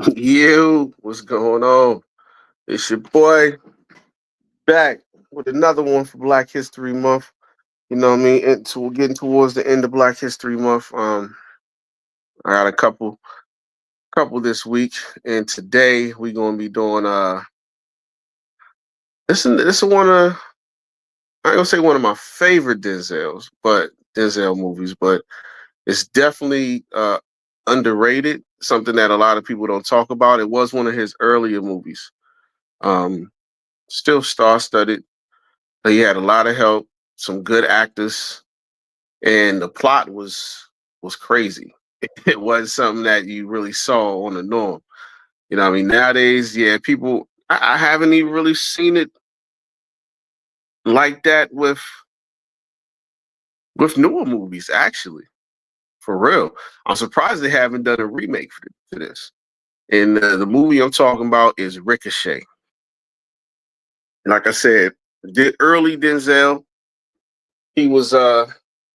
You, what's going on? It's your boy back with another one for Black History Month. You know what I mean? We're getting towards the end of Black History Month. I got a couple this week, and today we're gonna be doing this is one of I ain't gonna say one of my favorite Denzel movies, but it's definitely underrated. Something that a lot of people don't talk about. It was one of his earlier movies. Um, Still star-studded. He had a lot of help, some good actors, and the plot was crazy. It was something that you really saw on the norm. You know, what I mean, nowadays, yeah, people. I haven't even really seen it like that with newer movies. Actually, for real, I'm surprised they haven't done a remake for this. And the movie I'm talking about is Ricochet. Like I said, early Denzel, he was uh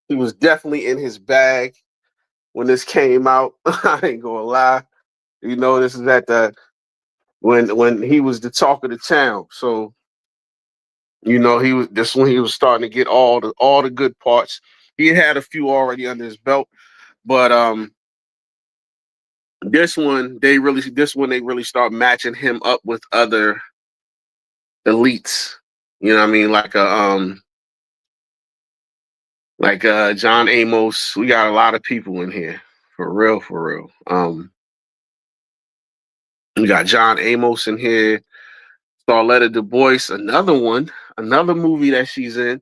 he was definitely in his bag when this came out. I ain't gonna lie. You know, this is at the when he was the talk of the town. So, you know, he was this when he was starting to get all the good parts. He had a few already under his belt, but this one they really start matching him up with other elites. You know what I mean? Like John Amos. We got a lot of people in here. For real, for real. We got John Amos in here. Starletta Du Bois, another movie that she's in,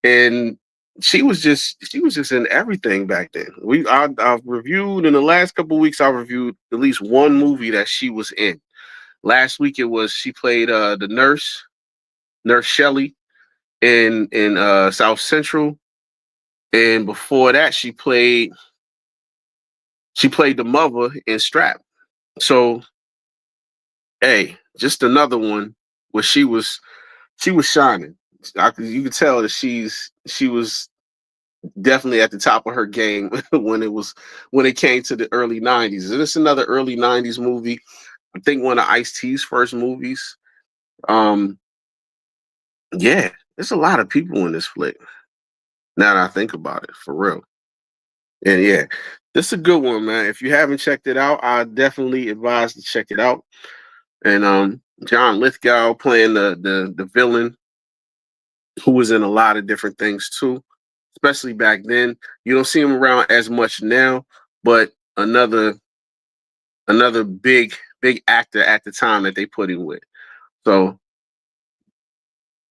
and she was just in everything back then. I've reviewed in the last couple of weeks. I reviewed at least one movie that she was in. Last week it was she played the Nurse Shelley in South Central, and before that she played the mother in Strap. So hey, just another one where she was shining. You could tell that she was definitely at the top of her game when it came to the early '90s. And it's another early '90s movie. I think one of Ice T's first movies. Um, yeah, there's a lot of people in this flick. Now that I think about it, for real. And yeah, this is a good one, man. If you haven't checked it out, I definitely advise to check it out. And John Lithgow playing the villain, who was in a lot of different things too, especially back then. You don't see him around as much now, but another big actor at the time that they put him with. So,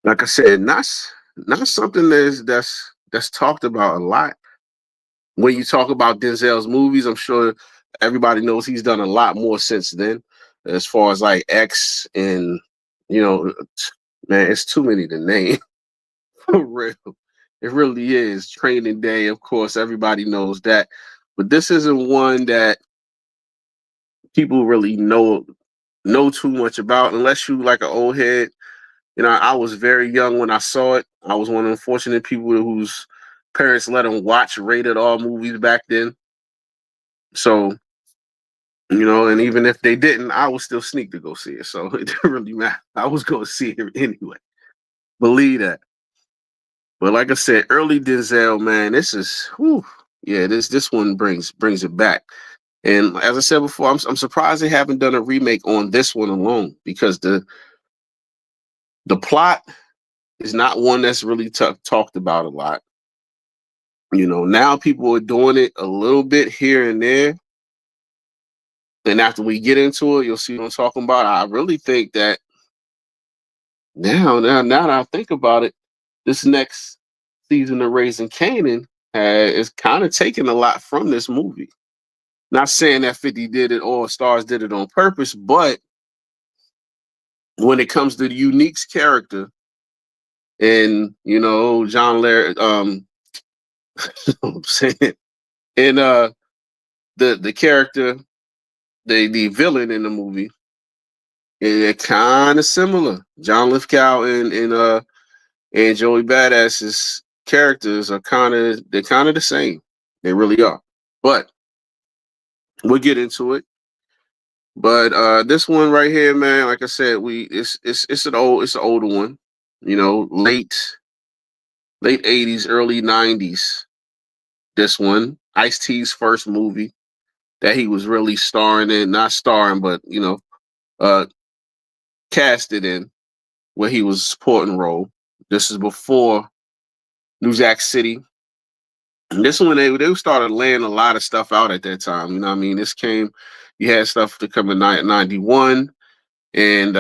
like I said, not something that's talked about a lot. When you talk about Denzel's movies, I'm sure everybody knows he's done a lot more since then, as far as like X and you know, man, it's too many to name. For real. It really is. Training Day, of course, everybody knows that. But this isn't one that people really know too much about unless you like an old head. You know, I was very young when I saw it. I was one of the fortunate people whose parents let them watch rated R movies back then. So, you know, and even if they didn't, I would still sneak to go see it. So it didn't really matter. I was going to see it anyway. Believe that. But like I said, early Denzel, man, this is, whew, yeah, this one brings it back. And as I said before, I'm surprised they haven't done a remake on this one alone because the plot is not one that's really talked about a lot. You know, now people are doing it a little bit here and there. And after we get into it, you'll see what I'm talking about. I really think that now that I think about it, this next season of Raising Canaan is kind of taking a lot from this movie. Not saying that 50 did it or Stars did it on purpose, but when it comes to the Unique's character and John Laird, I'm saying, and the character, the villain in the movie, they're kind of similar. John Lithgow and Joey Badass's characters are kind of the same. They really are. But we'll get into it. But this one right here, man, like I said, it's an older one, you know, late 80s, early 90s. This one, Ice-T's first movie that he was really starring in, not starring, but uh casted in, where he was a supporting role. This is before New Jack City. And this one they started laying a lot of stuff out at that time. You know what I mean? You had stuff to come in 91, and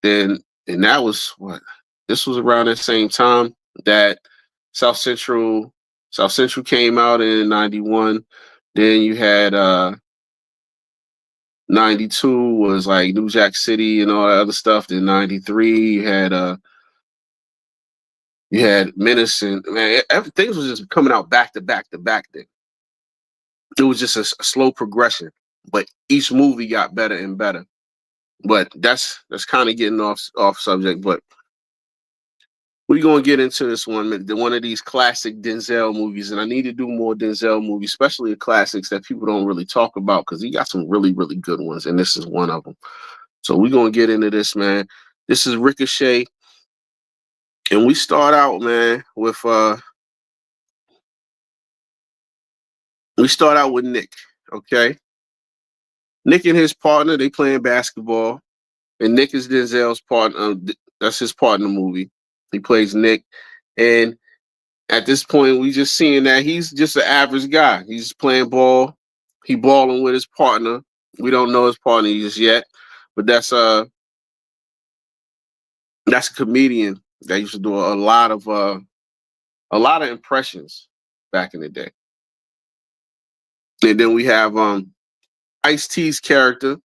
then and that was what this was around the same time that South Central South Central came out in 91. Then you had 92 was like New Jack City and all that other stuff. Then 93 you had Menace, and man, things was just coming out back to back to back then. It was just a slow progression, but each movie got better and better. But that's kind of getting off subject. But we're gonna get into this one of these classic Denzel movies, and I need to do more Denzel movies, especially the classics that people don't really talk about, because he got some really, really good ones, and this is one of them. So we're gonna get into this, man. This is Ricochet, and we start out, man, with Nick. Okay, Nick and his partner, they playing basketball, and Nick is Denzel's partner. That's his partner movie. He plays Nick, and at this point, we just seeing that he's just an average guy. He's playing ball. He balling with his partner. We don't know his partner just yet, but that's a comedian that used to do a lot of impressions back in the day. And then we have Ice-T's character,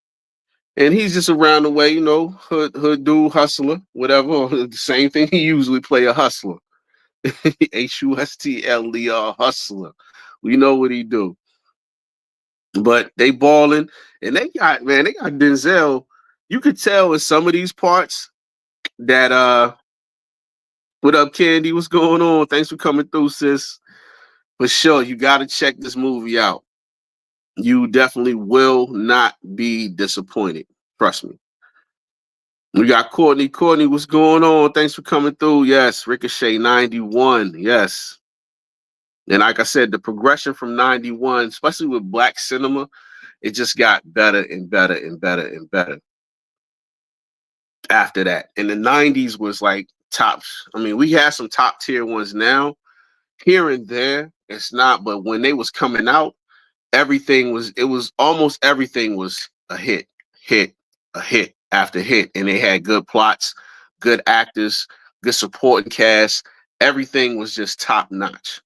and he's just around the way, hood dude, hustler, whatever. The same thing, he usually play a hustler. Hustler, hustler. We know what he do. But they balling, and they got Denzel. You could tell in some of these parts that what up, Candy? What's going on? Thanks for coming through, sis. For sure, you got to check this movie out. You definitely will not be disappointed. Trust me. We got Courtney. Courtney, what's going on? Thanks for coming through. Yes, Ricochet 91. Yes. And like I said, the progression from 91, especially with black cinema, it just got better and better and better and better after that. And the 90s was like tops. I mean, we have some top tier ones now. Here and there, it's not, but when they was coming out, almost everything was a hit, a hit after hit. And they had good plots, good actors, good supporting cast. Everything was just top notch.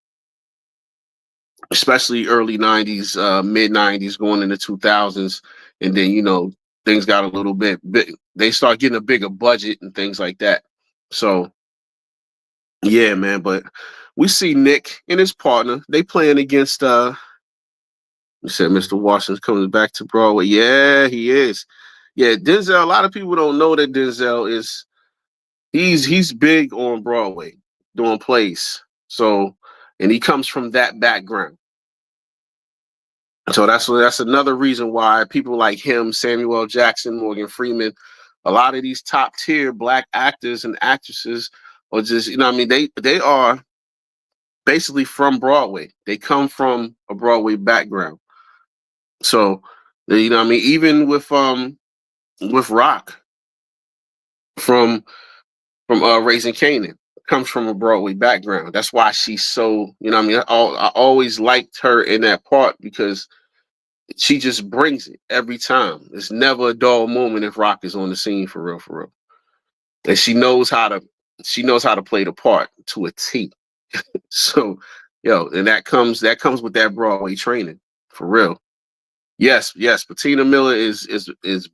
Especially early 90s, mid 90s, going into 2000s. And then, things got a little bit, they start getting a bigger budget and things like that. So, yeah, man. But we see Nick and his partner, they playing against, you said Mr. Washington's coming back to Broadway. Yeah, he is. Yeah, Denzel, a lot of people don't know that Denzel he's big on Broadway doing plays. So, and he comes from that background. So that's another reason why people like him, Samuel L. Jackson, Morgan Freeman, a lot of these top tier black actors and actresses are just, they are basically from Broadway. They come from a Broadway background. So, even with Rock from Raising Canaan, comes from a Broadway background. That's why she's so, I always liked her in that part, because she just brings it every time. It's never a dull moment if Rock is on the scene, for real, for real. And she knows how to play the part to a T. So, and that comes with that Broadway training, for real. Yes, Patina Miller is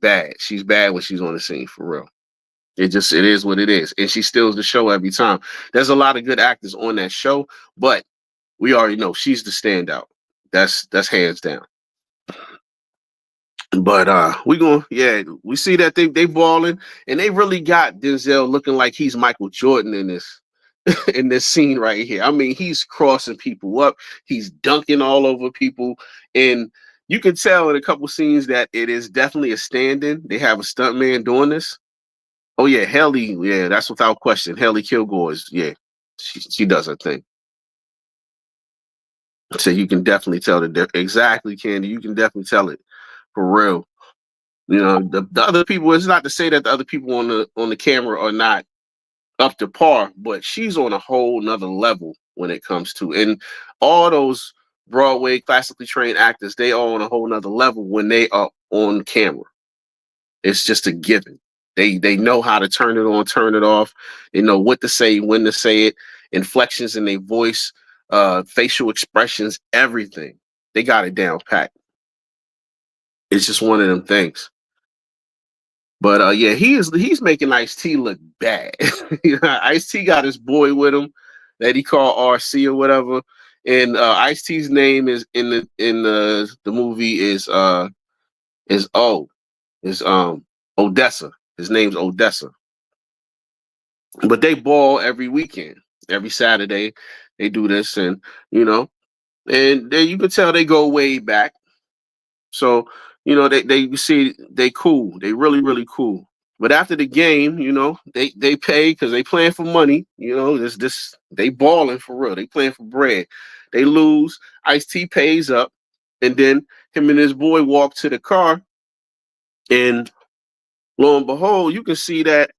bad. She's bad when she's on the scene, for real. It is what it is. And she steals the show every time. There's a lot of good actors on that show, but we already know she's the standout. That's hands down. But we see that they balling, and they really got Denzel looking like he's Michael Jordan in this in this scene right here. I mean, he's crossing people up, he's dunking all over people, and you can tell in a couple scenes that it is definitely a stand-in. They have a stuntman doing this. Oh yeah, Haley. Yeah, that's without question. Haley Kilgore is, yeah, she does her thing. So you can definitely tell exactly, Candy. You can definitely tell it for real. You know, the other people. It's not to say that the other people on the camera are not up to par, but she's on a whole nother level when it comes to, and all those Broadway classically trained actors, they are on a whole nother level when they are on camera. It's just a given. They know how to turn it on, turn it off. They know what to say, when to say it, inflections in their voice, facial expressions, everything. They got it down pat. It's just one of them things. But yeah, he's making Ice-T look bad. Ice-T got his boy with him that he called RC or whatever. And Ice-T's name is in the movie is Odessa. His name's Odessa. But they ball every weekend, every Saturday. They do this, and you know, and then you can tell they go way back. So they you see they cool. They really cool. But after the game, they pay because they playing for money. This they balling for real. They playing for bread. They lose. Ice-T pays up, and then him and his boy walk to the car, and lo and behold, you can see that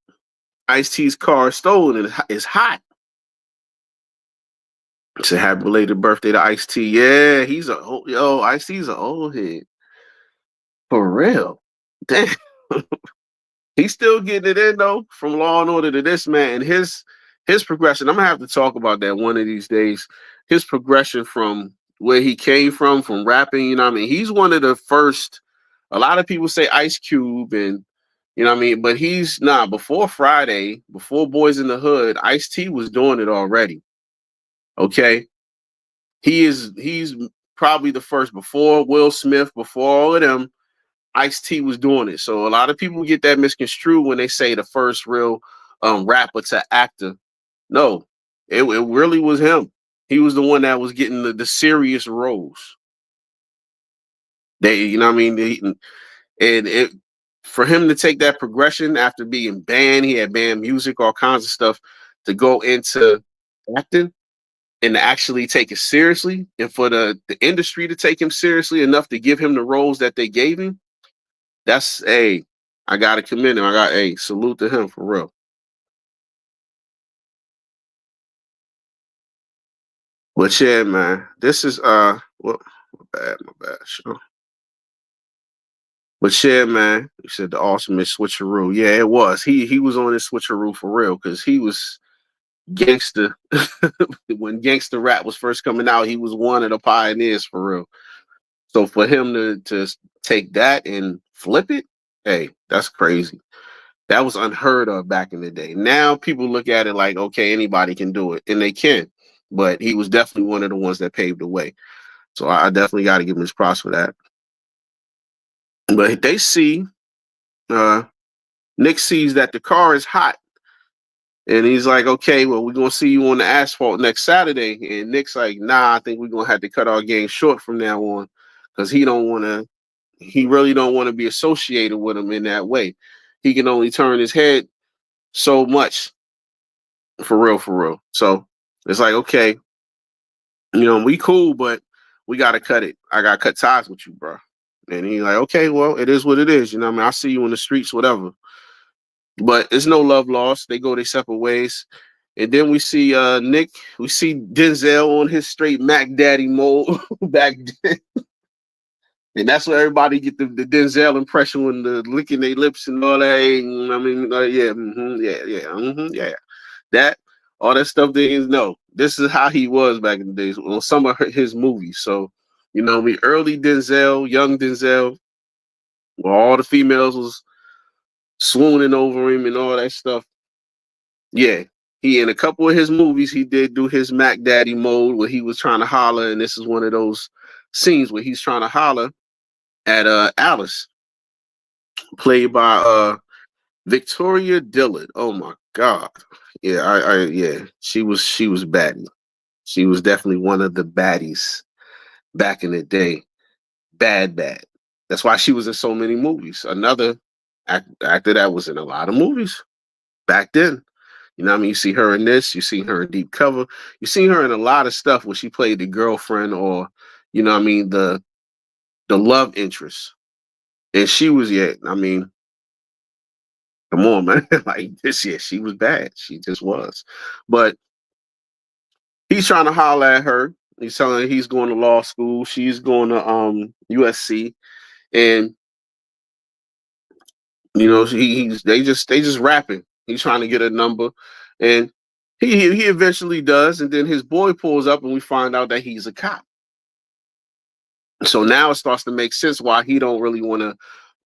Ice-T's car is stolen and it's hot. It's a happy belated birthday to Ice-T. Yeah, Ice-T's an old head. For real. Damn. He's still getting it in though, from Law and Order to this, man. And his progression, I'm gonna have to talk about that one of these days. His progression from where he came from rapping, you know what I mean? He's one of the first. A lot of people say Ice Cube, and you know what I mean, but before Friday, before Boys in the Hood, Ice-T was doing it already. Okay. He's probably the first, before Will Smith, before all of them. Ice-T was doing it. So a lot of people get that misconstrued when they say the first real rapper to actor. No, it really was him. He was the one that was getting the serious roles. You know what I mean? And it for him to take that progression after being banned, he had banned music, all kinds of stuff, to go into acting and to actually take it seriously, and for the industry to take him seriously enough to give him the roles that they gave him. That's I gotta commend him. Salute to him for real. But yeah, man, this is my bad. Sure. But yeah, man, you said the ultimate switcheroo. Yeah, it was. He was on this switcheroo for real, because he was gangster when gangster rap was first coming out. He was one of the pioneers for real. So for him to take that and flip it, that's crazy. That was unheard of back in the day. Now people look at it like, okay, anybody can do it, and they can. But he was definitely one of the ones that paved the way. So I definitely got to give him his props for that. But they see, Nick sees that the car is hot, and he's like, okay, well, we're gonna see you on the asphalt next Saturday. And Nick's like, nah, I think we're gonna have to cut our game short from now on, because he really don't want to be associated with him in that way. He can only turn his head so much. For real, for real. So it's like, okay, we cool, but we gotta cut it. I gotta cut ties with you, bro. And he's like, okay, well, it is what it is. I mean, I'll see you in the streets, whatever. But it's no love lost. They go their separate ways. And then we see Nick, we see Denzel on his straight Mac Daddy mode back then. And that's where everybody get the Denzel impression when the licking their lips and all that. I mean, yeah. That all that stuff they didn't know. This is how he was back in the days on some of his movies. So, early Denzel, young Denzel, where all the females was swooning over him and all that stuff. Yeah. He in a couple of his movies, he did do his Mac Daddy mode where he was trying to holler, and this is one of those scenes where he's trying to holler at Alice, played by Victoria Dillard. Oh my God. Yeah, yeah. She was baddie. She was definitely one of the baddies back in the day. bad, bad. That's why she was in so many movies. Another actor that was in a lot of movies back then. You know what I mean? You see her in this, you see her in Deep Cover, you see her in a lot of stuff where she played the girlfriend or, you know what I mean, the love interest. And she was, yeah, I mean, come on, man. Like this, yeah, she was bad. She just was. But he's trying to holler at her. He's telling her he's going to law school. She's going to USC. And you know, he's they just rapping. He's trying to get a number. And he eventually does, and then his boy pulls up and we find out that he's a cop. So now it starts to make sense why he don't really want to,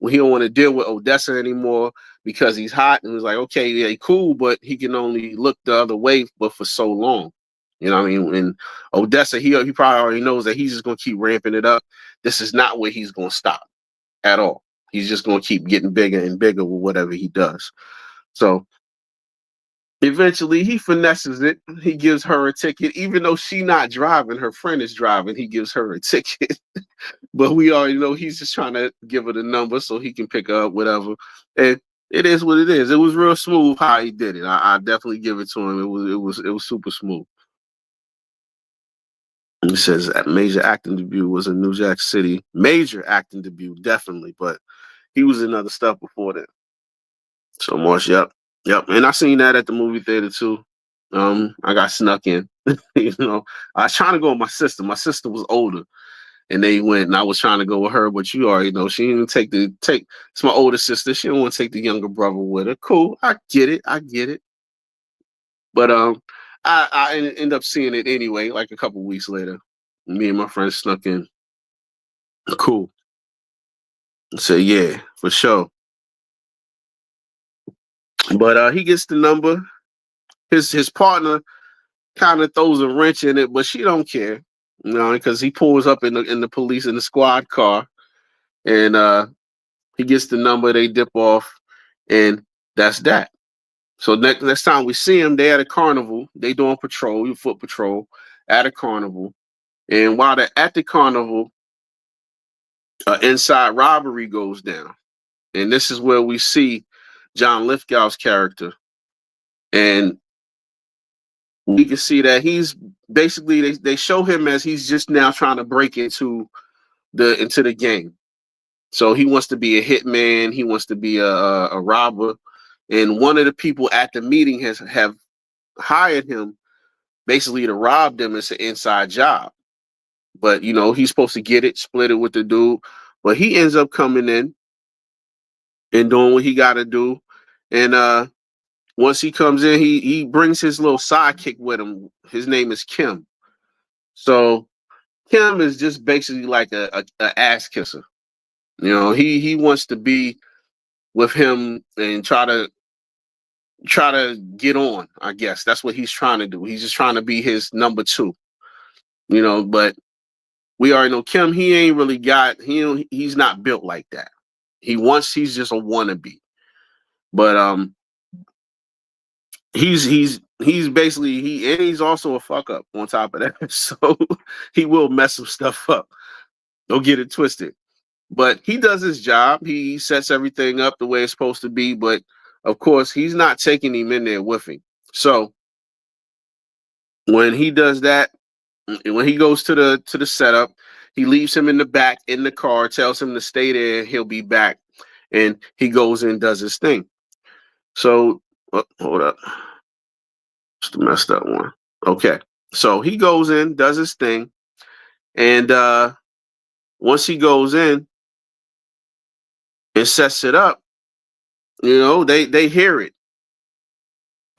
he don't want to deal with Odessa anymore because he's hot. And he's like, okay, yeah, he cool, but he can only look the other way, but for so long. You know what I mean? And Odessa, he probably already knows that he's just gonna keep ramping it up. This is not where he's gonna stop at all. He's just gonna keep getting bigger and bigger with whatever he does. So eventually he finesses it. He gives her a ticket, even though she not driving, her friend is driving. He gives her a ticket. But we already know he's just trying to give her the number so he can pick her up, whatever. And it is what it is. It was real smooth how he did it. I definitely give it to him. It was super smooth. He says that major acting debut was in New Jack City. Major acting debut, definitely, but he was in other stuff before that. So Marsh, yep. Yep. And I seen that at the movie theater too. I got snuck in. You know, I was trying to go with my sister. My sister was older. And they went, and I was trying to go with her, but you already know she didn't take. It's my older sister. She didn't want to take the younger brother with her. Cool, I get it. But I end up seeing it anyway. Like a couple weeks later, me and my friends snuck in. Cool. So yeah, for sure. But he gets the number. His partner kind of throws a wrench in it, but she don't care, you know, because he pulls up in the police in the squad car, and he gets the number. They dip off, and that's that. So next time we see him, they at a carnival. They doing patrol, foot patrol at a carnival. And while they're at the carnival, inside robbery goes down. And this is where we see John Lithgow's character. And we can see that he's basically they show him as he's just now trying to break into the game. So he wants to be a hitman, he wants to be a robber. And one of the people at the meeting have hired him basically to rob them. It's an inside job. But you know, he's supposed to get it, split it with the dude. But he ends up coming in and doing what he gotta do. And once he comes in, he brings his little sidekick with him. His name is Kim. So Kim is just basically like a ass kisser. You know, he wants to be with him and try to get on. I guess that's what he's trying to do. He's just trying to be his number two. You know, but we already know Kim. He ain't really got. He's not built like that. He's just a wannabe. But he's basically he's also a fuck up on top of that. So he will mess some stuff up. Don't get it twisted. But he does his job. He sets everything up the way it's supposed to be. But of course, he's not taking him in there with him. So when he does that, when he goes to the setup, he leaves him in the back in the car, tells him to stay there. He'll be back, and he goes in and does his thing. So hold up, it's the messed up one. Okay, so he goes in, does his thing, and once he goes in and sets it up, you know, they hear it.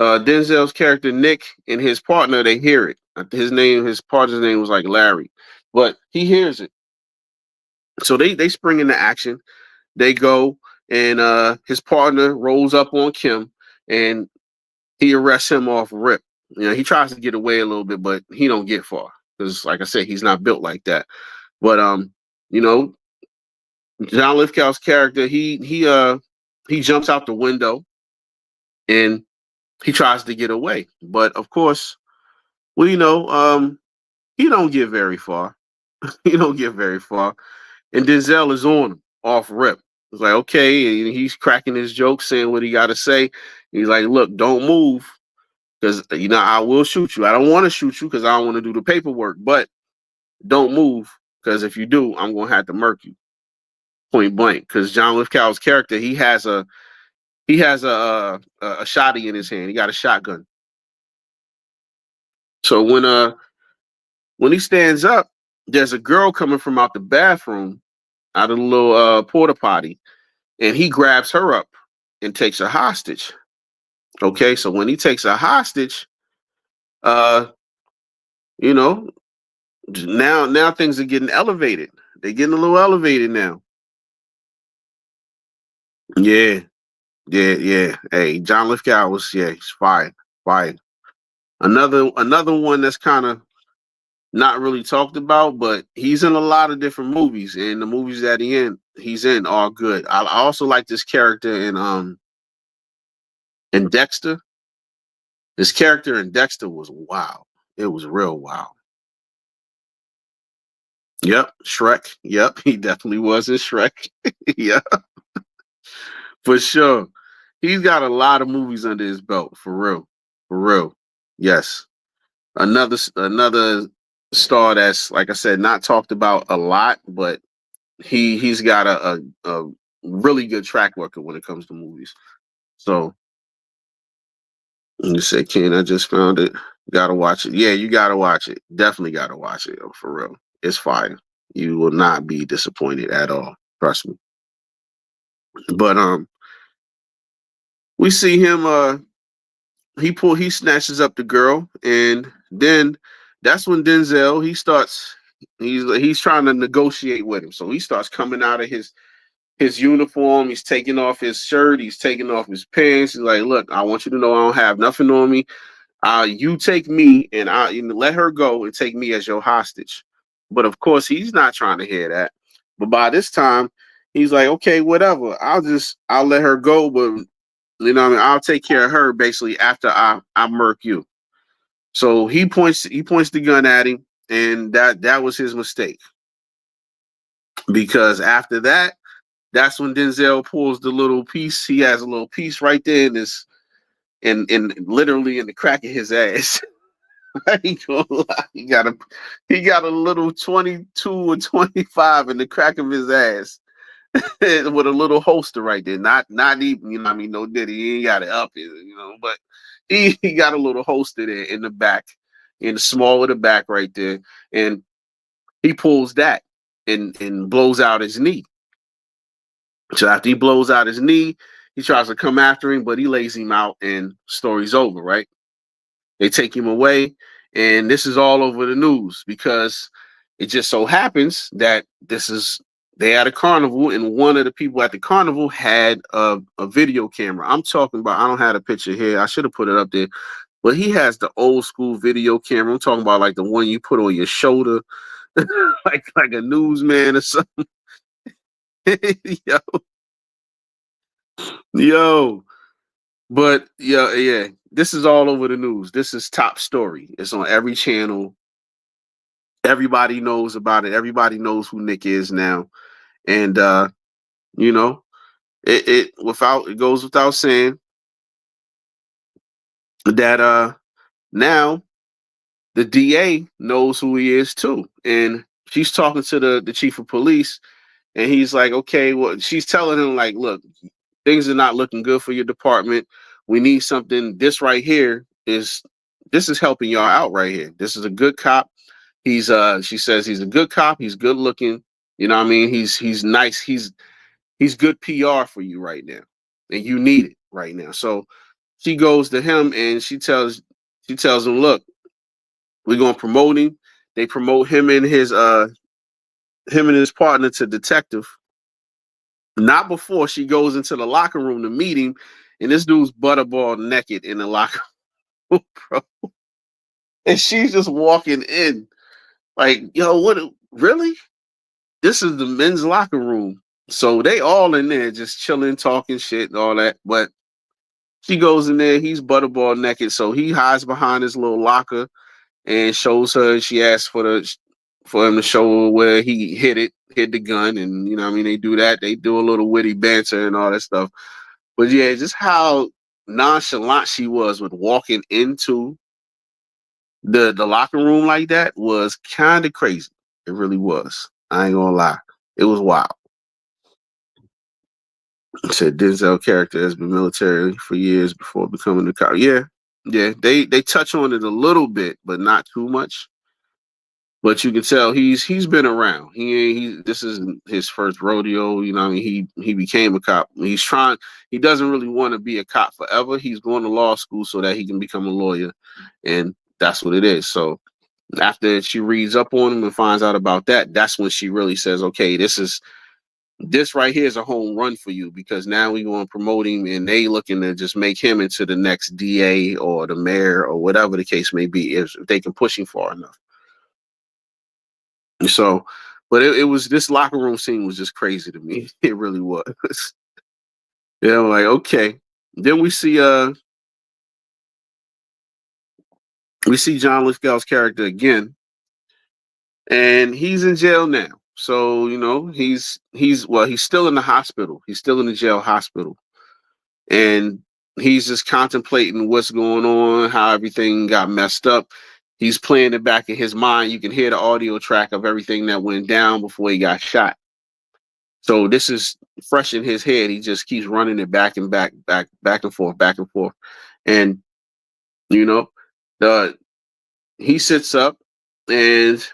Denzel's character Nick and his partner, they hear it. His partner's name was like Larry, but he hears it. So they spring into action. They go, and his partner rolls up on Kim, and he arrests him off rip. You know, he tries to get away a little bit, but he don't get far because, like I said, he's not built like that. But you know, John Lithgow's character, he jumps out the window and he tries to get away, but of course, well, you know, he don't get very far. He don't get very far, and Denzel is on him off rip. It's like, okay, and he's cracking his jokes, saying what he got to say. He's like, look, don't move, because I will shoot you. I don't want to shoot you because I don't want to do the paperwork, but don't move, because if you do, I'm gonna have to murk you point blank. Because John Lithgow's character, he has a shotty in his hand. He got a shotgun. So when he stands up, there's a girl coming from out the bathroom, out of the little porta potty, and he grabs her up and takes her hostage. Okay, so when he takes her hostage, uh, you know, now things are getting elevated. They're getting a little elevated now. Yeah, yeah. Hey, John Lithgow was he's fire, fire. Another one that's kind of not really talked about, but he's in a lot of different movies, and the movies that he's in are good. I also like this character in Dexter. This character in Dexter was wild. It was real wild. Yep, Shrek. Yep, he definitely was in Shrek. Yeah, for sure. He's got a lot of movies under his belt, for real, for real. Yes, another star that's, like I said, not talked about a lot, but he's got a really good track record when it comes to movies. So you say, Ken, I just found it. Gotta watch it. Yeah, you gotta watch it. Definitely gotta watch it, for real. It's fire. You will not be disappointed at all. Trust me. But we see him he snatches up the girl, and then that's when Denzel he's trying to negotiate with him. So he starts coming out of his uniform. He's taking off his shirt. He's taking off his pants. He's like, look, I want you to know I don't have nothing on me. You take me, and let her go and take me as your hostage. But of course, he's not trying to hear that. But by this time, he's like, okay, whatever. I'll let her go, but I'll take care of her basically after I murk you. So he points the gun at him, and that was his mistake. Because after that, that's when Denzel pulls the little piece. He has a little piece right there in this, in literally in the crack of his ass. I ain't gonna lie. He got a little 22 or 25 in the crack of his ass with a little holster right there. Not even, no diddy. He ain't got it up here, but he got a little holster there in the back, in the small of the back right there. And he pulls that and blows out his knee. So after he blows out his knee, he tries to come after him, but he lays him out and story's over, right? They take him away, and this is all over the news because it just so happens that they had a carnival, and one of the people at the carnival had a video camera. I'm talking about, I don't have a picture here. I should have put it up there, but he has the old school video camera. I'm talking about like the one you put on your shoulder, like a newsman or something. yo, yo. But yeah, this is all over the news. This is top story. It's on every channel. Everybody knows about it. Everybody knows who Nick is now. And you know, it goes without saying that now the DA knows who he is too. And she's talking to the chief of police, and he's like, okay, well, she's telling him, like, look, things are not looking good for your department. We need something. This right here is helping y'all out right here. This is a good cop. She says he's a good cop. He's good looking. You know what I mean? He's nice. He's good PR for you right now, and you need it right now. So she goes to him and she tells him, look, we're gonna promote him. They promote him and his partner to detective. Not before she goes into the locker room to meet him, and this dude's butterball naked in the locker room, bro. And she's just walking in, like, yo, what? Really? This is the men's locker room, so they all in there just chilling, talking shit, and all that. But she goes in there, he's butterball naked, so he hides behind his little locker and shows her. She asks for him to show where he hid the gun, and you know, what I mean, they do that. They do a little witty banter and all that stuff. But yeah, just how nonchalant she was with walking into the locker room like that was kind of crazy. It really was. I ain't gonna lie. It was wild. Said Denzel character has been military for years before becoming a cop. Yeah, yeah. They touch on it a little bit, but not too much. But you can tell he's been around. He this isn't his first rodeo. You know, what I mean, he became a cop. He's trying. He doesn't really want to be a cop forever. He's going to law school so that he can become a lawyer, and that's what it is. So after she reads up on him and finds out about that, that's when she really says, "Okay, this right here is a home run for you because now we want to promote him, and they looking to just make him into the next DA or the mayor or whatever the case may be if they can push him far enough." So, but it was this locker room scene was just crazy to me. It really was. Yeah, I'm like, okay. Then we see John Lithgow's character again, and he's in jail now. So you know he's still in the hospital. He's still in the jail hospital, and he's just contemplating what's going on, how everything got messed up. He's playing it back in his mind. You can hear the audio track of everything that went down before he got shot. So this is fresh in his head. He just keeps running it back and back and forth, back and forth. And you know, the he sits up, and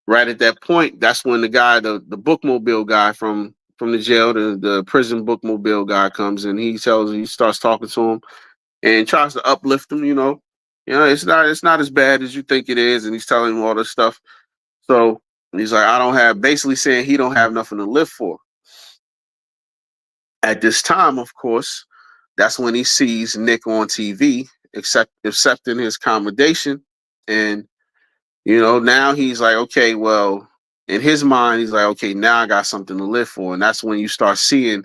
right at that point, that's when the guy, the bookmobile guy from the jail, the prison bookmobile guy comes and he starts talking to him and tries to uplift him, it's not as bad as you think it is, and he's telling him all this stuff. So he's like, I don't have basically saying he don't have nothing to live for. At this time, of course, that's when he sees Nick on TV, accepting his commendation. And, now he's like, okay, well, in his mind, he's like, okay, now I got something to live for. And that's when you start seeing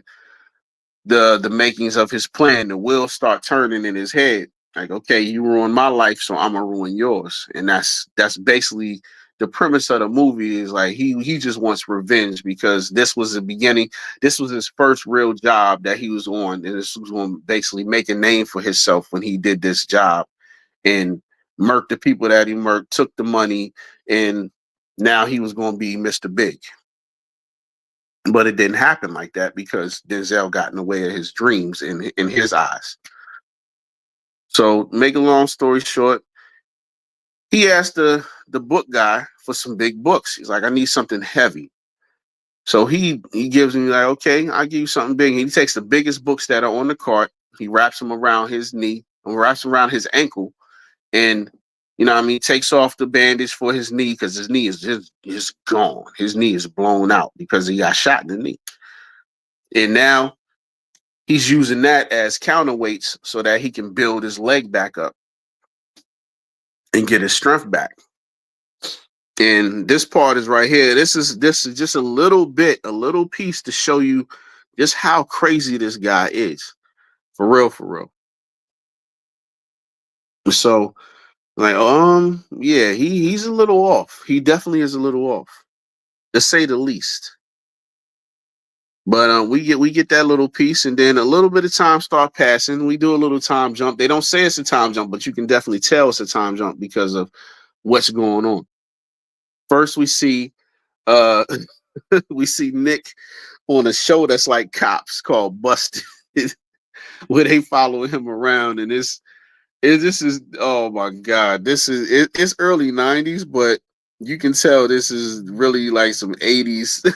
the makings of his plan. The wheels start turning in his head. Like, okay, you ruined my life, so I'm gonna ruin yours. And that's basically the premise of the movie. Is like he just wants revenge because this was the beginning. This was his first real job that he was on, and this was going to basically make a name for himself when he did this job and murked the people that he murked, took the money, and now he was going to be Mr. Big. But it didn't happen like that because Denzel got in the way of his dreams in his eyes. So, make a long story short, he asked the book guy for some big books. He's like, I need something heavy. So he gives me like, okay, I'll give you something big. He takes the biggest books that are on the cart. He wraps them around his knee, and wraps them around his ankle, and takes off the bandage for his knee because his knee is just gone. His knee is blown out because he got shot in the knee, and now he's using that as counterweights so that he can build his leg back up and get his strength back. And this part is right here. This is just a little piece to show you just how crazy this guy is. For real, for real. So, like, yeah, he's a little off. He definitely is a little off, to say the least. But we get that little piece, and then a little bit of time start passing. We do a little time jump. They don't say it's a time jump, but you can definitely tell it's a time jump because of what's going on. First, we see uh we see Nick on a show that's like Cops called Busted, where they follow him around, and this is oh my god, it's early '90s, but you can tell this is really like some '80s.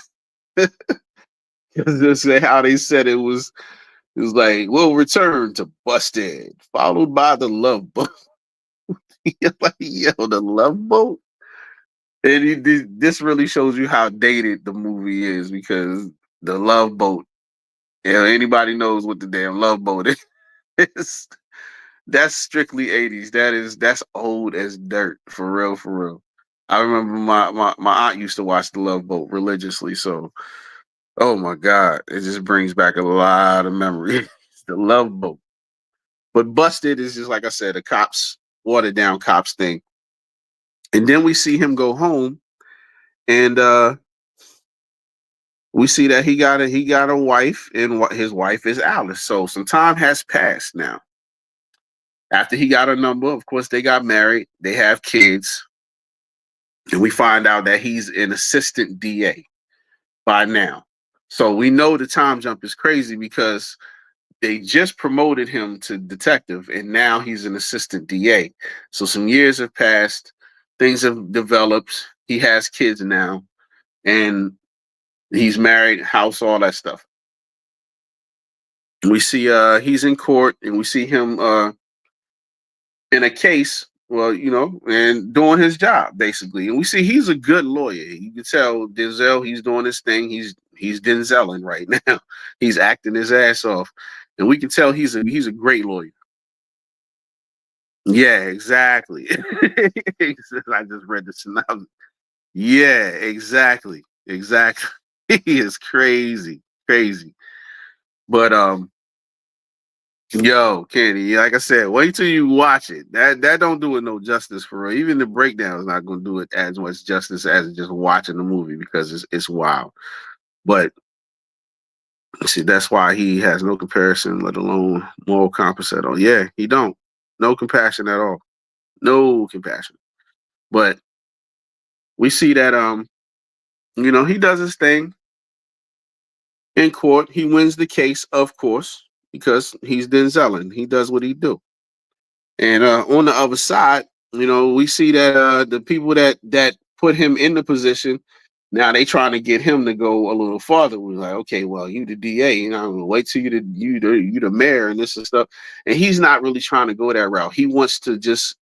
Just how they said it was. It was like, we'll return to Busted, followed by the Love Boat. Like, yo, the Love Boat. And this really shows you how dated the movie is because the Love Boat. Anybody knows what the damn Love Boat is. That's strictly '80s. That's old as dirt, for real, for real. I remember my aunt used to watch the Love Boat religiously, so oh my god, it just brings back a lot of memories. The Love Boat. But Busted is just like I said, a cops watered down cops thing. And then we see him go home, and we see that he got a wife, and his wife is Alice. So some time has passed now. After he got a number, of course, they got married. They have kids, and we find out that he's an assistant DA by now. So we know the time jump is crazy because they just promoted him to detective, and now he's an assistant DA. So some years have passed, things have developed. He has kids now, and he's married, house, all that stuff. We see he's in court, and we see him in a case, well, and doing his job basically. And we see he's a good lawyer. You can tell Denzel, he's doing his thing. He's Denzeling right now. He's acting his ass off, and we can tell he's a great lawyer. Yeah, exactly. I just read the synopsis. Yeah, exactly, exactly. He is crazy, crazy. But yo, Kenny, like I said, wait till you watch it. That don't do it no justice for real. Even the breakdown is not going to do it as much justice as just watching the movie because it's wild. But see, that's why he has no comparison, let alone moral compass at all. Yeah, he don't. No compassion at all. No compassion. But we see that he does his thing in court. He wins the case, of course, because he's Denzel and he does what he do. And on the other side, we see that the people that put him in the position, now they trying to get him to go a little farther. We're like, okay, well, you the DA, wait till you the mayor and this and stuff. And he's not really trying to go that route. He wants to just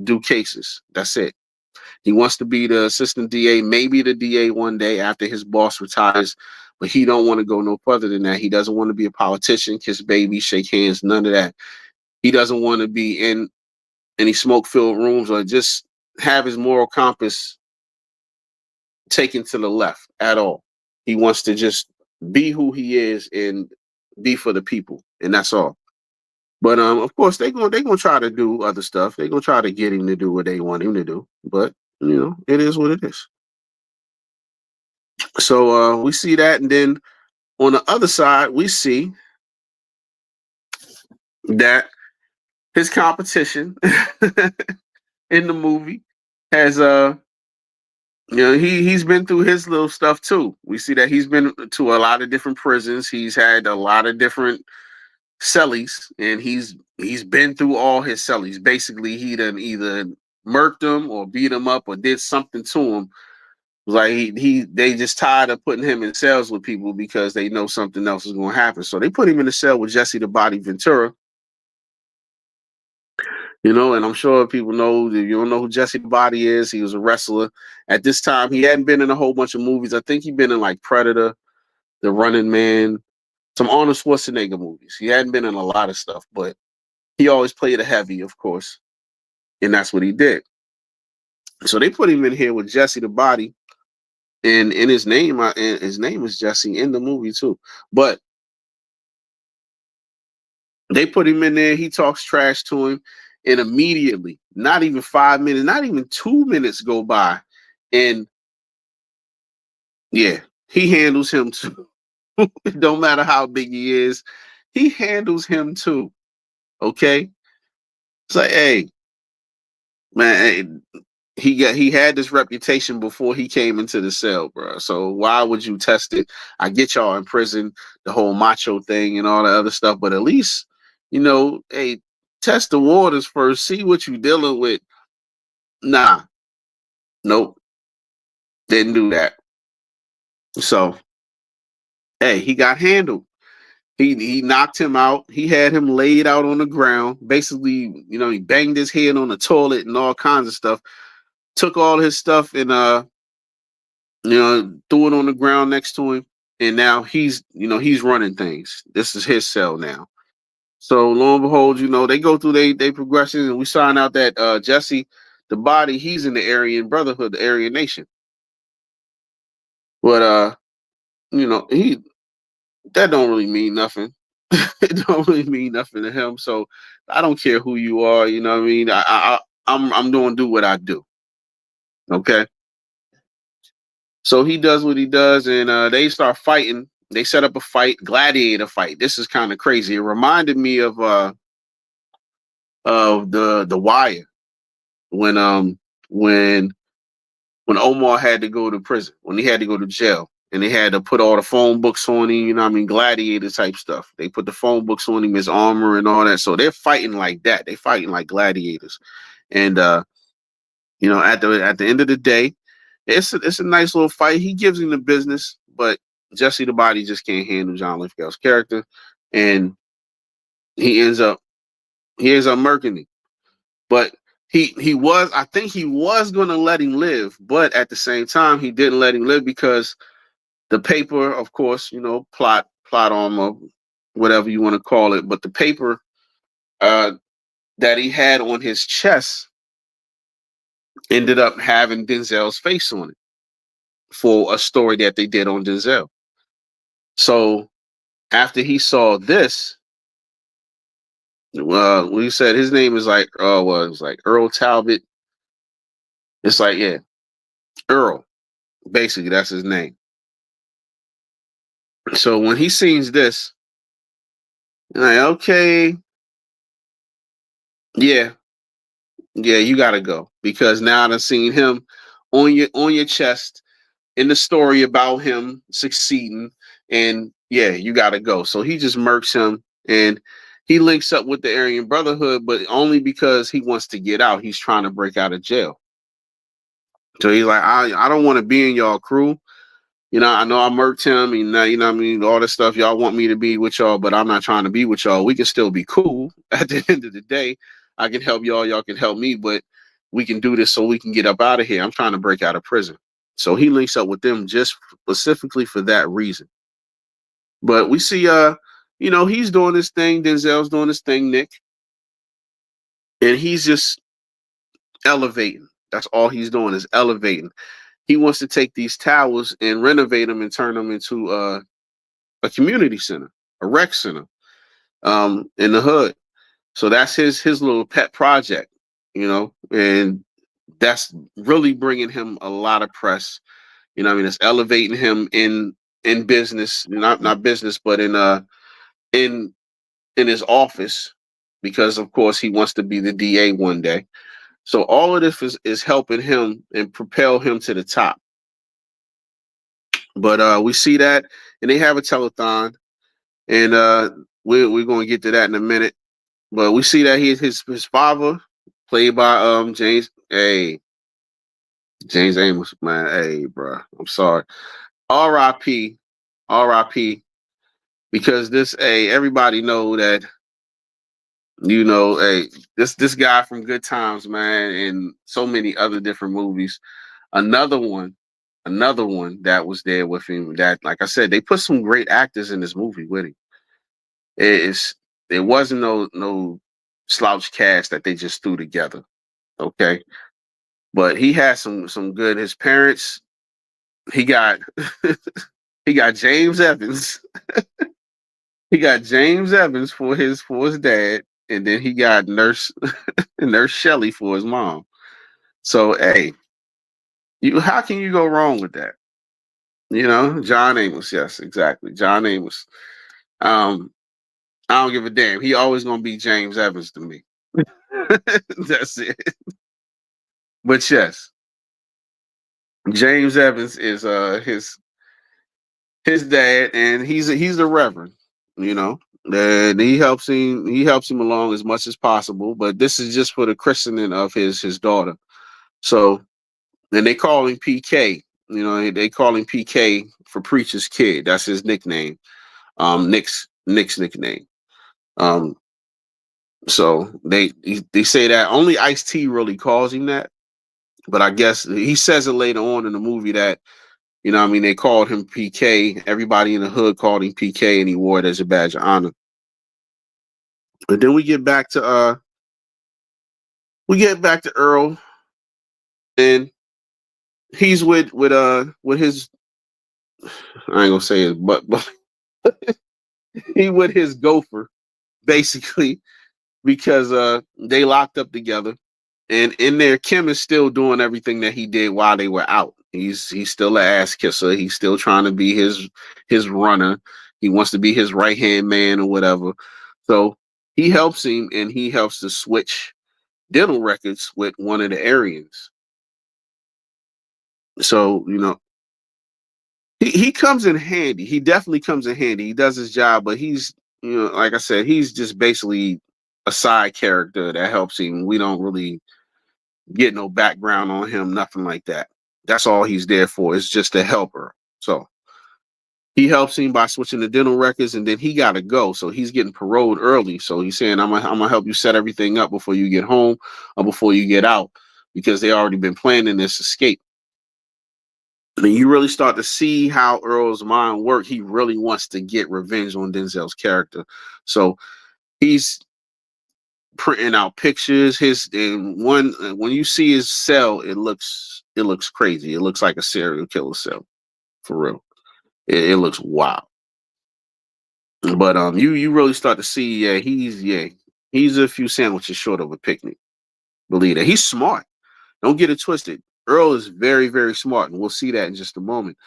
do cases. That's it. He wants to be the assistant DA, maybe the DA one day after his boss retires, but he don't want to go no further than that. He doesn't want to be a politician, kiss babies, shake hands, none of that. He doesn't want to be in any smoke-filled rooms or just have his moral compass taken to the left at all. He wants to just be who he is and be for the people, and that's all. But of course, they gonna try to do other stuff. They're gonna try to get him to do what they want him to do. But it is what it is. So we see that, and then on the other side, we see that his competition in the movie has he's been through his little stuff too. We see that he's been to a lot of different prisons. He's had a lot of different cellies, and he's been through all his cellies. Basically, he done either murked them or beat him up or did something to him. Like they just tired of putting him in cells with people because they know something else is going to happen. So they put him in a cell with Jesse the Body Ventura. And I'm sure people know, if you don't know who Jesse the Body is, he was a wrestler. At this time, he hadn't been in a whole bunch of movies. I think he'd been in like Predator, The Running Man, some Arnold Schwarzenegger movies. He hadn't been in a lot of stuff, but he always played a heavy, of course. And that's what he did. So they put him in here with Jesse the Body. And in his name is Jesse in the movie too. But they put him in there. He talks trash to him. And immediately, not even 5 minutes, not even 2 minutes go by. And yeah, he handles him too. It don't matter how big he is. He handles him too. Okay. It's like, hey, man, he had this reputation before he came into the cell, bro. So why would you test it? I get y'all in prison, the whole macho thing and all the other stuff, but at least, hey, test the waters first, see what you're dealing with. Nah, nope, didn't do that. So, hey, he got handled. He knocked him out. He had him laid out on the ground. Basically, he banged his head on the toilet and all kinds of stuff. Took all his stuff and threw it on the ground next to him. And now he's running things. This is his cell now. So lo and behold, they go through they progression, and we find out that Jesse, the Body, he's in the Aryan Brotherhood, the Aryan Nation. But he that don't really mean nothing. It don't really mean nothing to him. So I don't care who you are. You know what I mean? I'm going to do what I do. Okay. So he does what he does, and they start fighting. They set up a fight, gladiator fight. This is kind of crazy. It reminded me of the Wire when when when Omar had to go to prison, when he had to go to jail, and they had to put all the phone books on him. You know what I mean? Gladiator type stuff. They put the phone books on him, his armor, and all that. So they're fighting like that. They're fighting like gladiators, and at the end of the day, it's a nice little fight. He gives him the business, but Jesse the Body just can't handle John Lithgow's character, and he ends up murking him. But I think he was gonna let him live, but at the same time he didn't let him live because the paper, of course, plot armor, whatever you want to call it, but the paper that he had on his chest ended up having Denzel's face on it for a story that they did on Denzel. So after he saw this, we said his name is like, it was like Earl Talbot. It's like, yeah, Earl. Basically, that's his name. So when he sees this, like, okay, yeah, you gotta go. Because now I've seen him on your chest in the story about him succeeding, and yeah, you gotta go. So he just murks him, and he links up with the Aryan Brotherhood, but only because he wants to get out. He's trying to break out of jail. So he's like, I don't want to be in y'all crew. I know I murked him, and you know what I mean, all this stuff. Y'all want me to be with y'all, but I'm not trying to be with y'all. We can still be cool. At the end of the day, I can help y'all. Y'all can help me, but we can do this so we can get up out of here. I'm trying to break out of prison. So he links up with them just specifically for that reason. But we see, he's doing this thing. Denzel's doing this thing, Nick, and he's just elevating. That's all he's doing is elevating. He wants to take these towers and renovate them and turn them into a community center, a rec center, in the hood. So that's his little pet project, and that's really bringing him a lot of press. I mean, it's elevating him in business, not business, but in his office, because of course he wants to be the DA one day. So all of this is helping him and propel him to the top. But we see that, and they have a telethon, and we're going to get to that in a minute. But we see that his father, played by James Amos, man. Hey, bro, I'm sorry. R.I.P. R.I.P. Because everybody know that this guy from Good Times, man, and so many other different movies. Another one that was there with him. That, like I said, they put some great actors in this movie with him. There wasn't no slouch cast that they just threw together. Okay. But he had some good. His parents, he got he got James Evans. He got James Evans for his dad, and then he got Nurse Shelley for his mom. So hey, how can you go wrong with that? John Amos, yes, exactly. John Amos. I don't give a damn. He always gonna be James Evans to me. That's it. But yes, James Evans is his dad, and he's a reverend, and he helps him along as much as possible. But this is just for the christening of his daughter. So, and they call him PK. They call him PK for Preacher's Kid. That's his nickname. Nick's nickname. So they say that only Ice-T really calls him that. But I guess he says it later on in the movie that, they called him PK. Everybody in the hood called him PK, and he wore it as a badge of honor. But then we get back to Earl, and he's with his, I ain't gonna say his but he with his gopher, basically, because they locked up together, and in there Kim is still doing everything that he did while they were out. He's still an ass kisser. He's still trying to be his runner. He wants to be his right hand man or whatever. So he helps him, and he helps to switch dental records with one of the Aryans. So he comes in handy. He definitely comes in handy. He does his job, but he's like I said, he's just basically a side character that helps him. We don't really get no background on him, nothing like that. That's all he's there for. It's just a helper. So he helps him by switching the dental records, and then he got to go. So he's getting paroled early. So he's saying, I'm gonna help you set everything up before you get home or before you get out, because they already been planning this escape. And then you really start to see how Earl's mind works. He really wants to get revenge on Denzel's character. So he's printing out pictures. When you see his cell, it looks crazy. It looks like a serial killer cell, for real. It looks wild. But you really start to see, he's a few sandwiches short of a picnic. Believe that. He's smart. Don't get it twisted. Earl is very, very smart, and we'll see that in just a moment.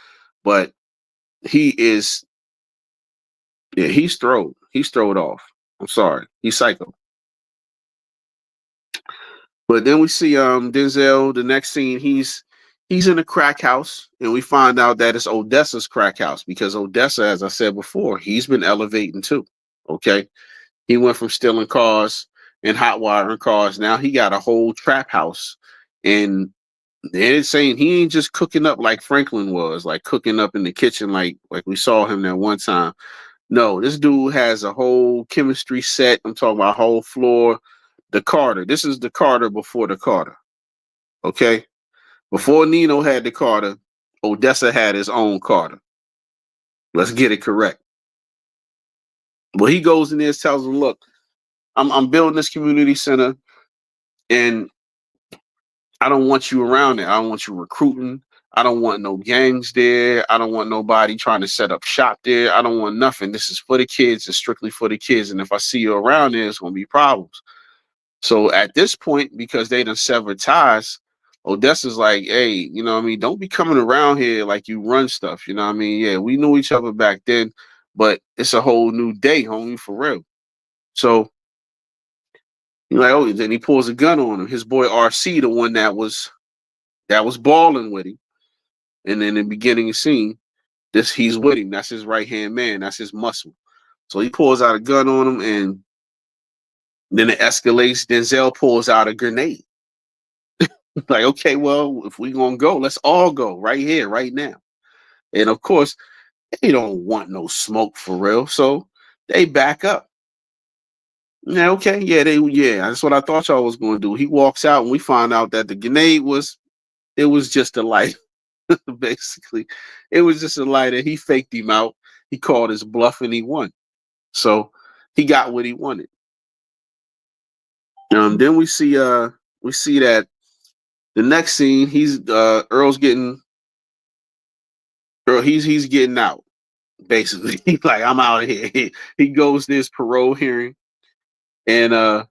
But he is, he's throwed. He's throwed off. I'm sorry. He's psycho. But then we see Denzel, the next scene, he's in a crack house, and we find out that it's Odessa's crack house, because Odessa, as I said before, he's been elevating too. Okay. He went from stealing cars and hot wiring cars. Now he got a whole trap house. And they're saying he ain't just cooking up like Franklin was, like cooking up in the kitchen like we saw him that one time. No, this dude has a whole chemistry set. I'm talking about whole floor. The Carter. This is the Carter before the Carter. Okay? Before Nino had the Carter, Odessa had his own Carter. Let's get it correct. Well, he goes in there and tells them, look, I'm building this community center, and I don't want you around there. I don't want you recruiting. I don't want no gangs there. I don't want nobody trying to set up shop there. I don't want nothing. This is for the kids. It's strictly for the kids. And if I see you around there, it's going to be problems. So at this point, because they done severed ties, Odessa's like, hey, you know what I mean? Don't be coming around here like you run stuff. You know what I mean? Yeah, we knew each other back then, but it's a whole new day, homie, for real. So you're like, oh, then he pulls a gun on him. His boy RC, the one that was balling with him. And then in the beginning of scene, he's with him. That's his right hand man. That's his muscle. So he pulls out a gun on him, and then it escalates. Denzel pulls out a grenade. Like, okay, well, if we gonna go, let's all go right here, right now. And of course, they don't want no smoke for real, so they back up. Yeah, okay, that's what I thought y'all was gonna do. He walks out, and we find out that the grenade was just a light. Basically, it was just a lighter. He faked him out. He called his bluff, and he won. So he got what he wanted. Then we see that the next scene, Earl's getting he's getting out. Basically, he's like, I'm out of here. He goes to his parole hearing, and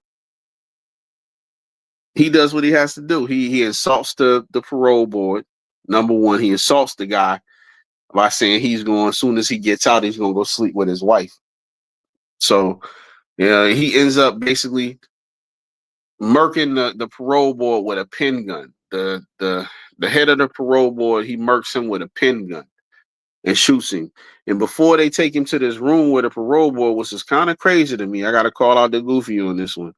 he does what he has to do. He insults the parole board. Number one, he insults the guy by saying he's going, as soon as he gets out, he's gonna go sleep with his wife. So yeah, he ends up basically murking the parole board with a pen gun. The head of the parole board, he murks him with a pen gun and shoots him. And before they take him to this room where the parole board, which is kind of crazy to me, I got to call out the Goofy on this one.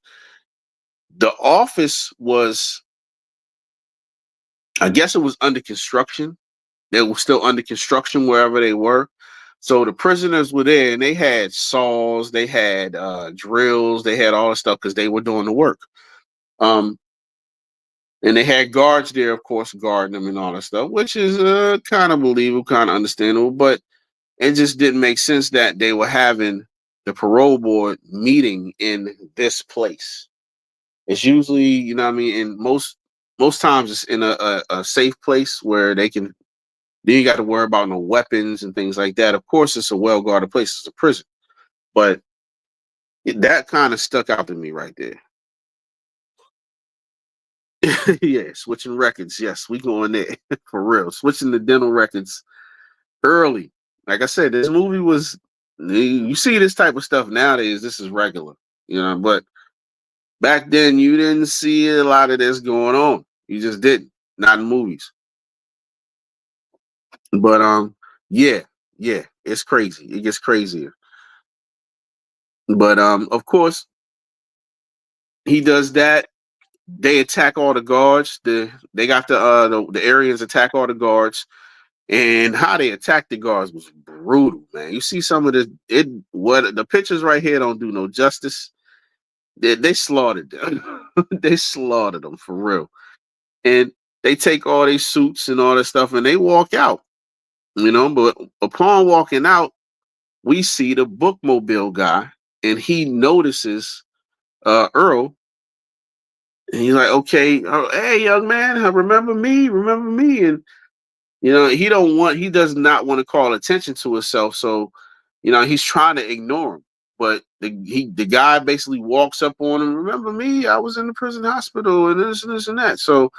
The office was, I guess it was under construction. They were still under construction wherever they were. So the prisoners were there, and they had saws, they had drills, they had all this stuff because they were doing the work. And they had guards there, of course, guarding them and all that stuff, which is kind of believable, kind of understandable. But it just didn't make sense that they were having the parole board meeting in this place. It's usually, you know what I mean, in most times it's in a safe place where they can, then you got to worry about no weapons and things like that. Of course, it's a well-guarded place. It's a prison. But that kind of stuck out to me right there. Yeah, switching records. Yes, we going there for real. Switching the dental records early. Like I said, this movie was. You see this type of stuff nowadays. This is regular, But back then, you didn't see a lot of this going on. You just didn't. Not in movies. But yeah, yeah, it's crazy. It gets crazier. But of course, he does that. They attack all the guards. They got the Aryans attack all the guards. And how they attacked the guards was brutal, man. You see some of what the pictures right here don't do no justice. They slaughtered them. They slaughtered them for real. And they take all their suits and all that stuff and they walk out, But upon walking out, we see the bookmobile guy and he notices Earl. And he's like, okay, hey, young man, remember me? Remember me? And he does not want to call attention to himself. So, he's trying to ignore him. But the guy basically walks up on him. Remember me? I was in the prison hospital and this and that. So,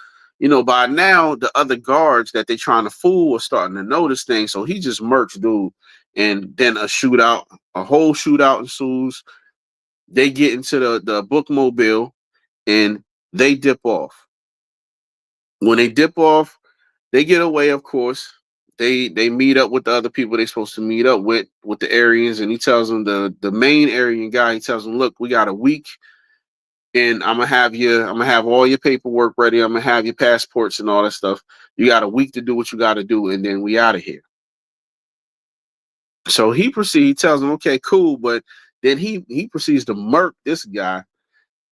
by now the other guards that they trying to fool are starting to notice things. So he just murks dude, and then a whole shootout ensues. They get into the bookmobile and they dip off. When they dip off, they get away, of course. They meet up with the other people they're supposed to meet up with the Aryans, and he tells them the main Aryan guy, he tells them, look, we got a week and I'm gonna have all your paperwork ready. I'm gonna have your passports and all that stuff. You got a week to do what you gotta do, and then we out of here. So he tells them, okay, cool, but then he proceeds to murk this guy.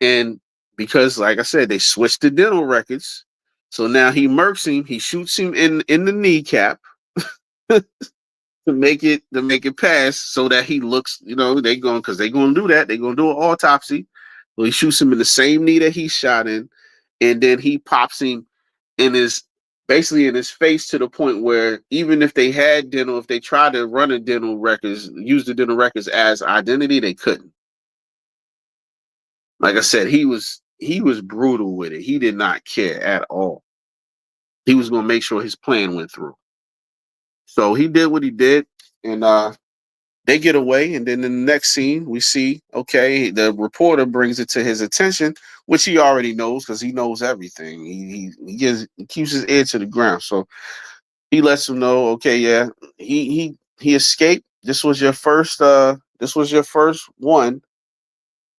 And because, like I said, they switched the dental records. So now he murks him, he shoots him in the kneecap to make it pass so that he looks, because they're gonna do that. They're gonna do an autopsy. So he shoots him in the same knee that he shot in, and then he pops him basically in his face to the point where even if they had dental, if they tried to run use the dental records as identity, they couldn't. Like I said, he was brutal with it. He did not care at all. He was gonna make sure his plan went through. So he did what he did, and they get away. And then in the next scene, we see, okay, the reporter brings it to his attention, which he already knows because he knows everything. He keeps his ear to the ground. So he lets him know, okay, yeah, he escaped. This was your first. This was your first one.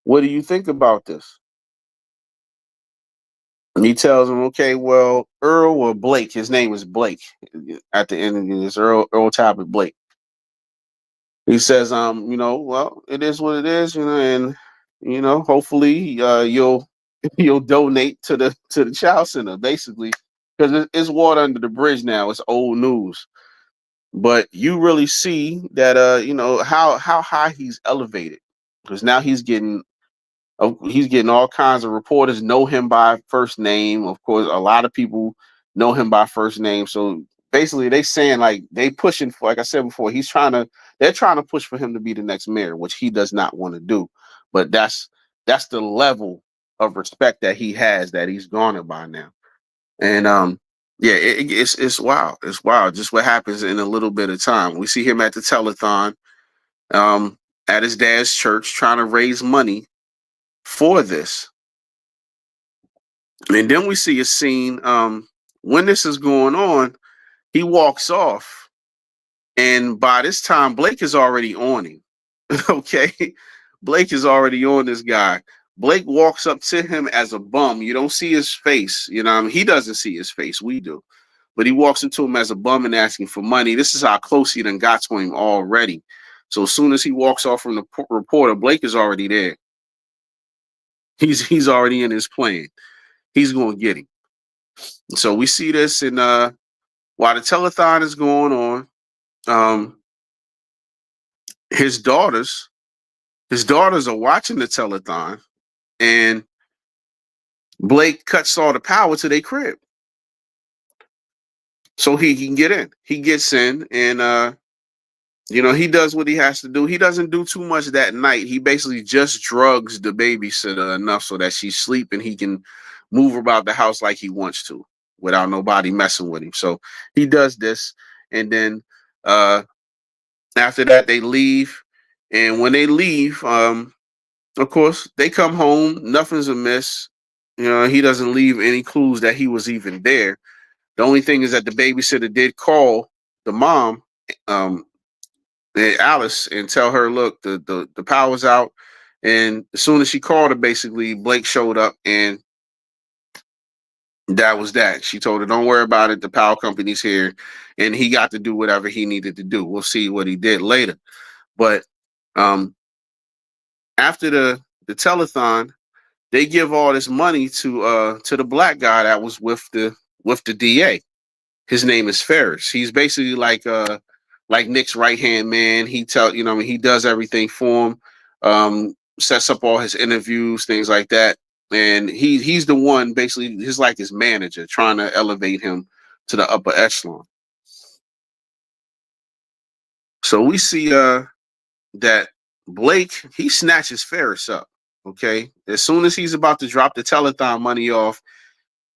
What do you think about this? And he tells him, okay, well, Earl or Blake, his name is Blake. At the end of this, Earl Talbot Blake. He says, well, it is what it is, and hopefully you'll you'll donate to the child center, basically, because it's water under the bridge now. It's old news, but you really see that how high he's elevated, because now he's getting all kinds of reporters know him by first name. Of course, a lot of people know him by first name. So basically, they saying like they pushing for, like I said before, they're trying to push for him to be the next mayor, which he does not want to do. But that's the level of respect that he has, that he's garnered by now. And yeah, it's wild. It's wild just what happens in a little bit of time. We see him at the telethon, at his dad's church, trying to raise money for this. And then we see a scene, when this is going on, he walks off, and by this time Blake is already on him. Okay, Blake is already on this guy. Blake walks up to him as a bum. You don't see his face, he doesn't see his face, we do, but he walks into him as a bum and asking for money. This is how close he done got to him already. So as soon as he walks off from the reporter, Blake is already there. He's already in his plan. He's going to get him. So we see this, and while the telethon is going on, his daughters are watching the telethon, and Blake cuts all the power to their crib so he can get in. He gets in, and he does what he has to do. He doesn't do too much that night. He basically just drugs the babysitter enough so that she's sleeping. He can move about the house like he wants to without nobody messing with him. So he does this, and then after that they leave, and when they leave, of course they come home. Nothing's amiss. He doesn't leave any clues that he was even there. The only thing is that the babysitter did call the mom, um, Alice, and tell her, look, the power's out. And as soon as she called her, basically Blake showed up, and that was that. She told her, don't worry about it. The power company's here, and he got to do whatever he needed to do. We'll see what he did later. But um, after the telethon, they give all this money to the black guy that was with the DA. His name is Ferris. He's basically like Nick's right hand man. He does everything for him. Sets up all his interviews, things like that. And he's the one basically, he's like his manager, trying to elevate him to the upper echelon. So we see that Blake, he snatches Ferris up. Okay. As soon as he's about to drop the telethon money off,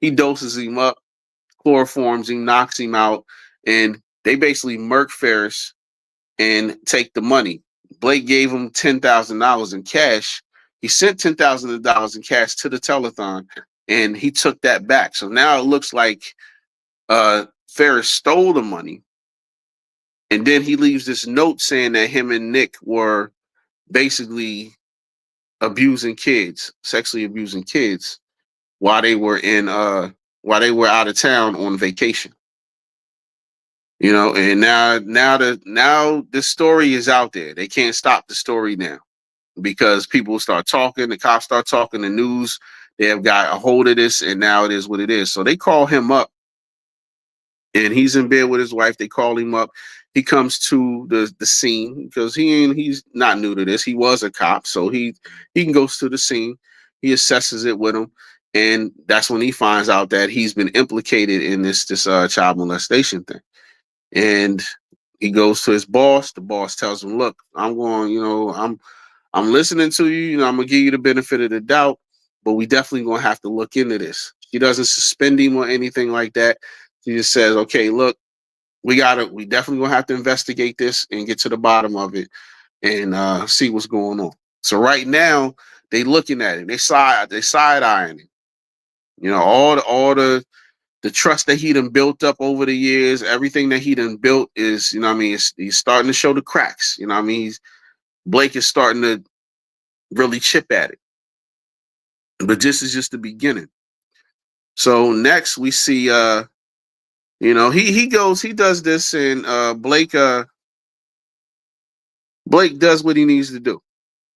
he doses him up, chloroforms him, knocks him out, and they basically murk Ferris and take the money. Blake gave him $10,000 in cash. He sent $10,000 in cash to the telethon, and he took that back. So now it looks like Ferris stole the money, and then he leaves this note saying that him and Nick were basically abusing kids, sexually abusing kids, while they were out of town on vacation. And now the story is out there. They can't stop the story now because people start talking, the cops start talking, the news, they have got a hold of this, and now it is what it is. So they call him up, and he's in bed with his wife. They call him up. He comes to the scene because he's not new to this. He was a cop, so he can go to the scene. He assesses it with him, and that's when he finds out that he's been implicated in this child molestation thing. And he goes to his boss. The boss tells him, "Look, I'm listening to you. I'm gonna give you the benefit of the doubt, but we definitely gonna have to look into this." She doesn't suspend him or anything like that. She just says, "Okay, look, we definitely gonna have to investigate this and get to the bottom of it and see what's going on." So right now they looking at it. They side eyeing it. All the trust that he done built up over the years, everything that he done built is, he's starting to show the cracks. Blake is starting to really chip at it. But this is just the beginning. So next we see he does this, and Blake does what he needs to do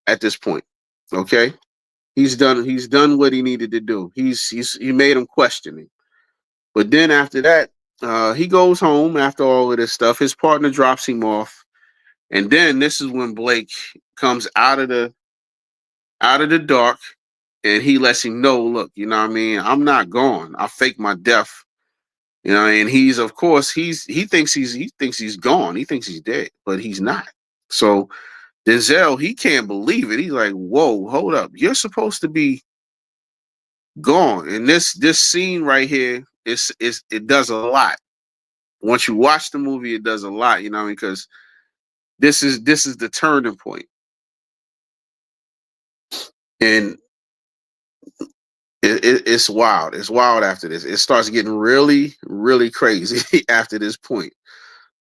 at this point. Okay? He's done what he needed to do. He made him questioning. But then after that, he goes home after all of this stuff. His partner drops him off. And then this is when Blake comes out of the dark, and he lets him know, look, I'm not gone. I faked my death. And he's, of course, he thinks he's gone. He thinks he's dead, but he's not. So Denzel, he can't believe it. He's like, whoa, hold up. You're supposed to be gone. And this scene right here, it does a lot. Once you watch the movie, it does a lot, because this is the turning point. And it's wild. It's wild after this. It starts getting really, really crazy after this point.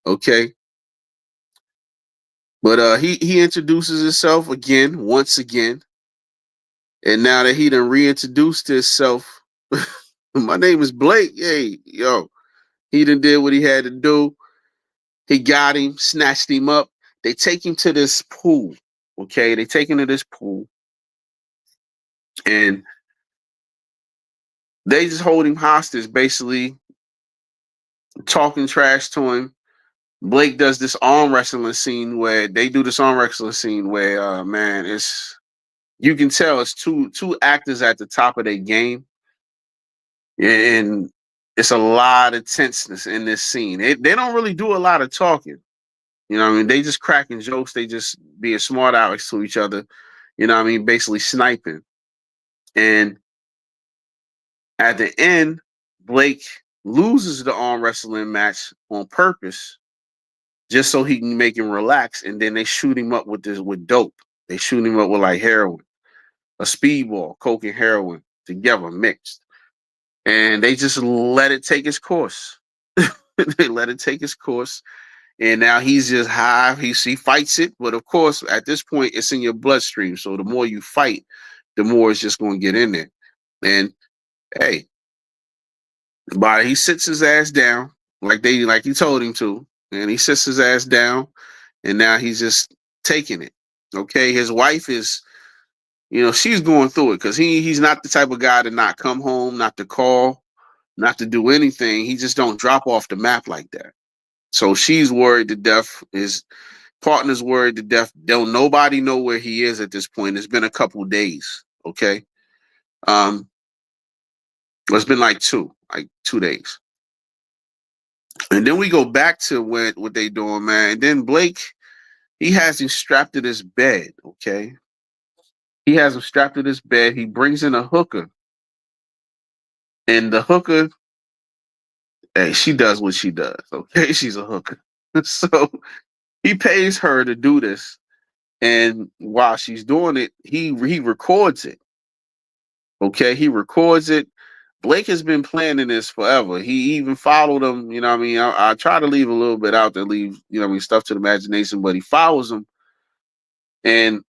Okay. But he introduces himself once again. And now that he done reintroduced himself, my name is Blake. Hey, yo, he done did what he had to do. He got him, snatched him up. They take him to this pool. Okay. They take him to this pool. And they just hold him hostage, basically talking trash to him. Blake does this arm wrestling scene where man, you can tell it's two actors at the top of their game, and it's a lot of tenseness in this scene. They don't really do a lot of talking. They just cracking jokes. They just being smart Alex to each other. Basically sniping. And At the end, Blake loses the arm wrestling match on purpose just so he can make him relax, and then they shoot him up with dope. They shoot him up with like heroin, a speedball, coke and heroin together mixed, and they just let it take its course. They let it take its course, and now he's just high. He fights it, but of course, at this point, it's in your bloodstream. So the more you fight, the more it's just going to get in there. And hey, but he sits his ass down like he told him to, and he sits his ass down, and now he's just taking it. Okay, his wife is, she's going through it because he's not the type of guy to not come home, not to call, not to do anything. He just don't drop off the map like that. So she's worried to death. His partner's worried to death. Don't nobody know where he is at this point. It's been a couple days. Okay, um, it's been like 2 days. And then we go back to what they doing, man. And then Blake, he has him strapped to this bed. Okay, he has him strapped to this bed. He brings in a hooker, and the hooker, hey, she does what she does. Okay, she's a hooker. So he pays her to do this, and while she's doing it, he records it. Okay, he records it. Blake has been planning this forever. He even followed him. You know what I mean? I try to leave a little bit out there, leave, stuff to the imagination, but he follows him, and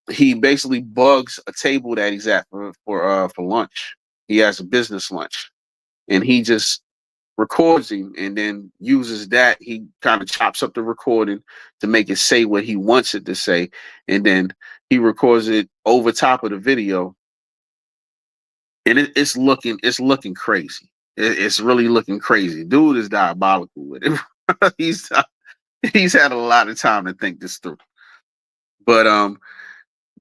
he basically bugs a table that he's at for lunch. He has a business lunch, and he just records him and then uses that. He kind of chops up the recording to make it say what he wants it to say, and then he records it over top of the video, and it's looking crazy. It's really looking crazy. Dude is diabolical with it. he's had a lot of time to think this through, but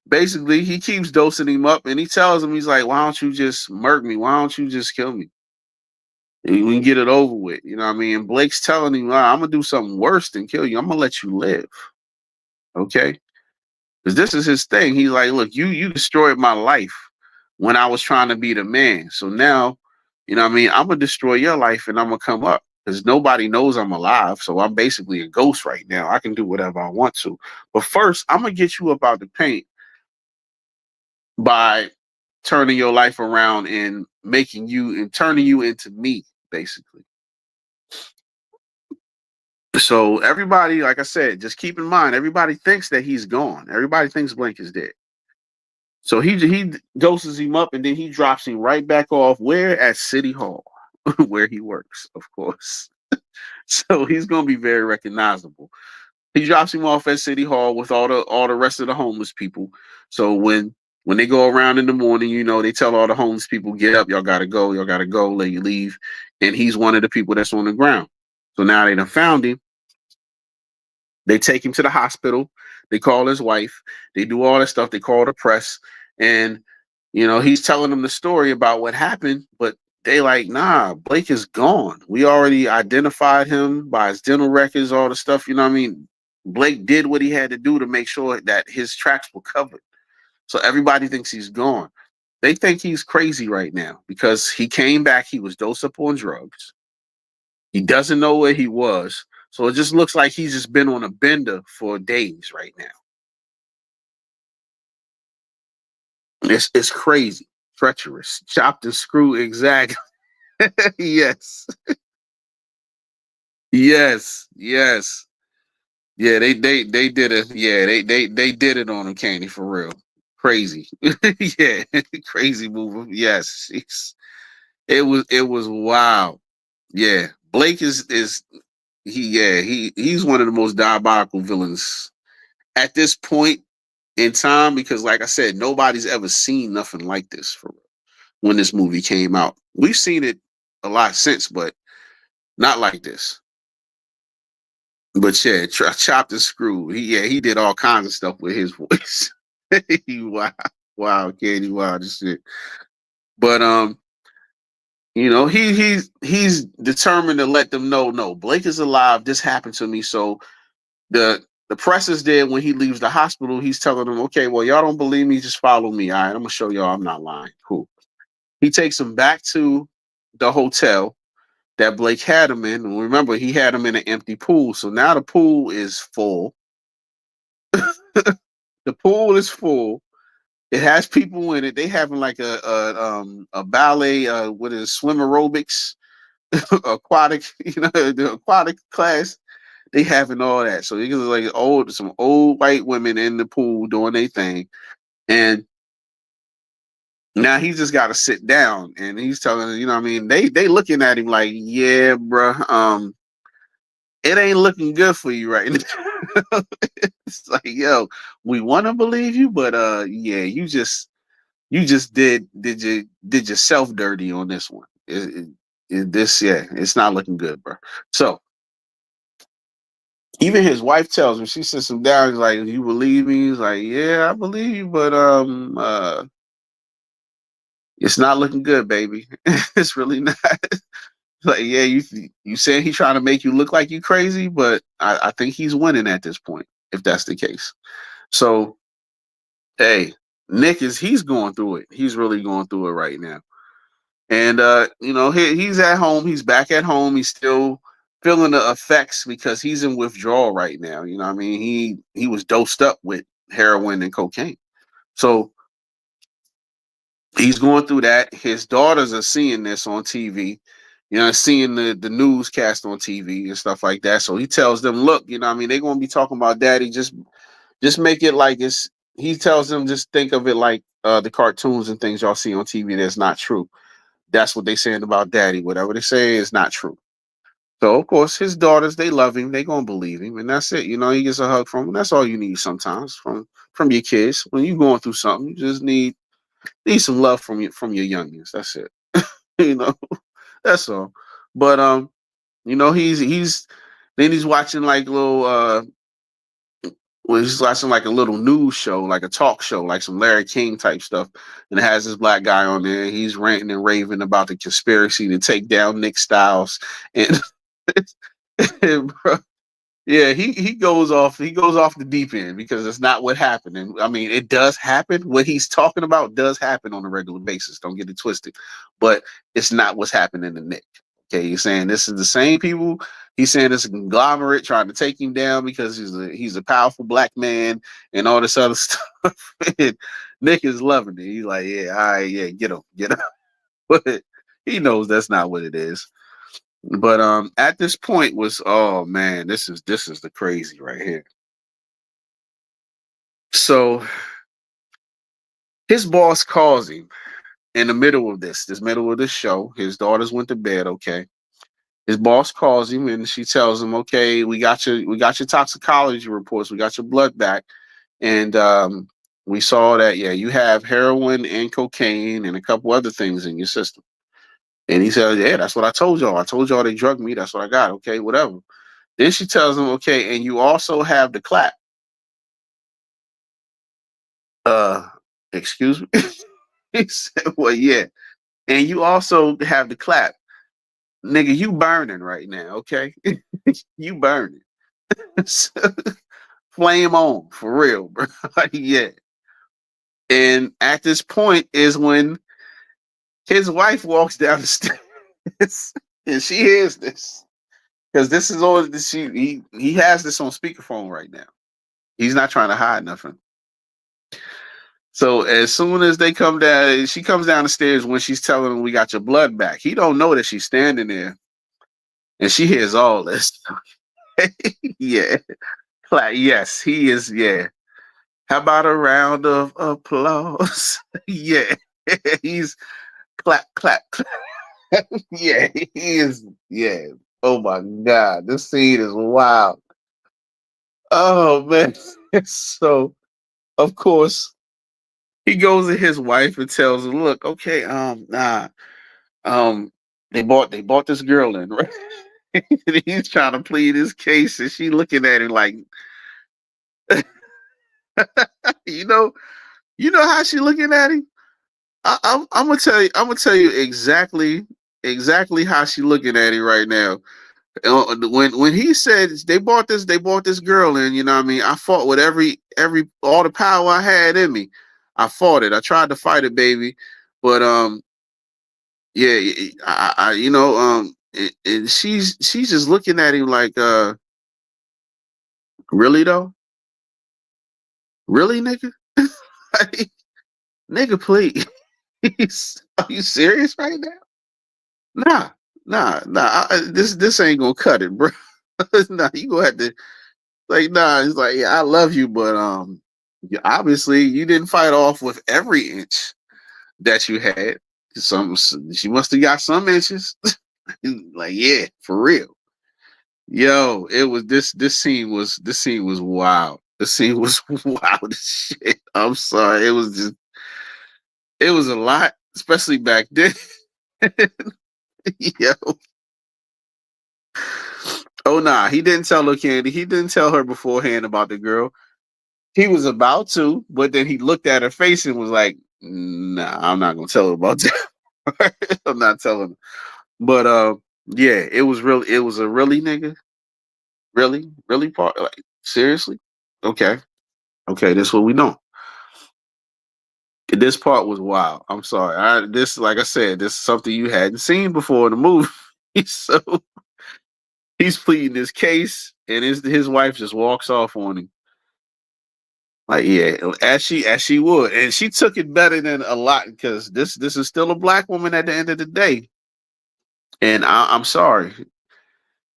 basically he keeps dosing him up, and he tells him, he's like, why don't you just murk me? Why don't you just kill me? We can get it over with. You know what I mean? And Blake's telling him, I'm going to do something worse than kill you. I'm going to let you live. Okay? Because this is his thing. He's like, look, you destroyed my life when I was trying to be the man. So now, you know what I mean? I'm going to destroy your life, and I'm going to come up because nobody knows I'm alive. So I'm basically a ghost right now. I can do whatever I want to. But first, I'm going to get you up out the paint by turning your life around and turning you into me, basically. So everybody, like I said, just keep in mind, everybody thinks that he's gone. Everybody thinks Blake is dead. So he doses him up, and then he drops him right back off where? At City Hall, where he works, of course. So he's gonna be very recognizable. He drops him off at City Hall with all the rest of the homeless people. So when they go around in the morning, they tell all the homeless people, get up, y'all gotta go, let you leave. And he's one of the people that's on the ground. So now they done found him. They take him to the hospital. They call his wife. They do all that stuff. They call the press. And, he's telling them the story about what happened, but they like, nah, Blake is gone. We already identified him by his dental records, all the stuff. You know what I mean? Blake did what he had to do to make sure that his tracks were covered. So everybody thinks he's gone. They think he's crazy right now because he came back. He was dosed up on drugs. He doesn't know where he was. So it just looks like he's just been on a bender for days right now. It's crazy, treacherous, chopped and screwed. Exactly. Yes, yes. Yeah, they did it. Yeah, they did it on him, Candy, for real. Crazy. Yeah, crazy movie. Yes, it was wild. Yeah, Blake is he's one of the most diabolical villains at this point in time, because like I said, nobody's ever seen nothing like this for when this movie came out. We've seen it a lot since, but not like this. But yeah, chopped and screwed. He did all kinds of stuff with his voice. Wow, wow, Candy, wow, this shit. But he's determined to let them know, no, Blake is alive. This happened to me. So the press is there when he leaves the hospital. He's telling them, okay, well, y'all don't believe me, just follow me. All right, I'm gonna show y'all I'm not lying. Cool. He takes him back to the hotel that Blake had him in. And remember, he had him in an empty pool. So now the pool is full. The pool is full. It has people in it. They having like a ballet, what is it, swim aerobics, aquatic, the aquatic class. They having all that. So you like some old white women in the pool doing their thing, and now he just got to sit down. And he's telling, what I mean, they looking at him like, yeah, bruh, it ain't looking good for you right now. It's like, yo, we want to believe you, but yeah, you just did yourself dirty on this one. It's not looking good, bro. So even his wife tells him, she sits him down. He's like, "You believe me?" He's like, "Yeah, I believe you, but it's not looking good, baby. It's really not." Like, yeah, you saying he's trying to make you look like you crazy, but I think he's winning at this point, if that's the case. So, hey, Nick he's going through it. He's really going through it right now. And he's at home. He's back at home. He's still feeling the effects because he's in withdrawal right now. You know what I mean? He was dosed up with heroin and cocaine. So he's going through that. His daughters are seeing this on TV, seeing the newscast on TV and stuff like that. So he tells them, look, what I mean, they're gonna be talking about daddy. Just make it like it's he tells them, just think of it like the cartoons and things y'all see on TV that's not true. That's what they saying about daddy. Whatever they say is not true. So of course his daughters, they love him, they gonna believe him, and that's it. He gets a hug from him. That's all you need sometimes from your kids. When you're going through something, you just need some love from your youngins. That's it. you know, that's all. But he's then he's watching like little he's watching like a little news show, like a talk show, like some Larry King type stuff, and it has this black guy on there. He's ranting and raving about the conspiracy to take down Nick Styles, and, and bro, yeah, he goes off the deep end because it's not what happened. And I mean, it does happen. What he's talking about does happen on a regular basis. Don't get it twisted. But it's not what's happening to Nick. Okay, he's saying this is the same people. He's saying it's a conglomerate trying to take him down because he's a powerful black man and all this other stuff. And Nick is loving it. He's like, yeah, all right, yeah, get him. But he knows that's not what it is. But at this point was, oh man, this is the crazy right here. So his boss calls him in the middle of this middle of this show. His daughters went to bed, okay. His boss calls him and she tells him, okay, we got your toxicology reports, we got your blood back, and we saw that, yeah, you have heroin and cocaine and a couple other things in your system. And he said, yeah, that's what I told y'all. I told y'all they drugged me. That's what I got. Okay, whatever. Then she tells him, okay, and you also have the clap. Uh, excuse me. He said, well, yeah. And you also have the clap. Nigga, you burning right now, okay? You burning. Flame on, for real, bro. Yeah. And at this point is when his wife walks down the stairs and she hears this. Because this is all he has this on speakerphone right now. He's not trying to hide nothing. So as soon as they come down, she comes down the stairs when she's telling him we got your blood back. He don't know that she's standing there, and she hears all this. Yeah, like yes, he is. Yeah. How about a round of applause? Yeah, he's clap, clap, clap. Yeah, he is. Yeah. Oh my God, this scene is wild. Oh man. So of course he goes to his wife and tells her, look, okay, nah, um, they bought this girl in, right? And he's trying to plead his case, and she looking at him like, you know, you know how she looking at him. I'm gonna tell you, exactly how she looking at him right now. When he said they bought this girl in, what I mean, I fought with every all the power I had in me. I fought it. I tried to fight it, baby, but Yeah, and she's just looking at him like, really though, really, nigga, Like, nigga, please, are you serious right now? Nah, nah. This ain't gonna cut it, bro. Nah, you gonna have to like, nah. It's like, yeah, I love you, but obviously you didn't fight off with every inch that you had. Some she must have got some inches. Like, yeah, for real. Yo, it was this scene was wild. The scene was wild as shit. I'm sorry. It was a lot, especially back then. Yo. Oh nah, he didn't tell her Candy. He didn't tell her beforehand about the girl. He was about to, but then he looked at her face and was like, "Nah, I'm not gonna tell her about that. I'm not telling her." But yeah, it was real. It was a really nigga, really part. Like seriously, okay, okay. This what we doing. This part was wild. I'm sorry. This, like I said, this is something you hadn't seen before in the movie. So he's pleading his case, and his wife just walks off on him. Like, yeah, as she would, and she took it better than a lot because this is still a black woman at the end of the day. And I'm sorry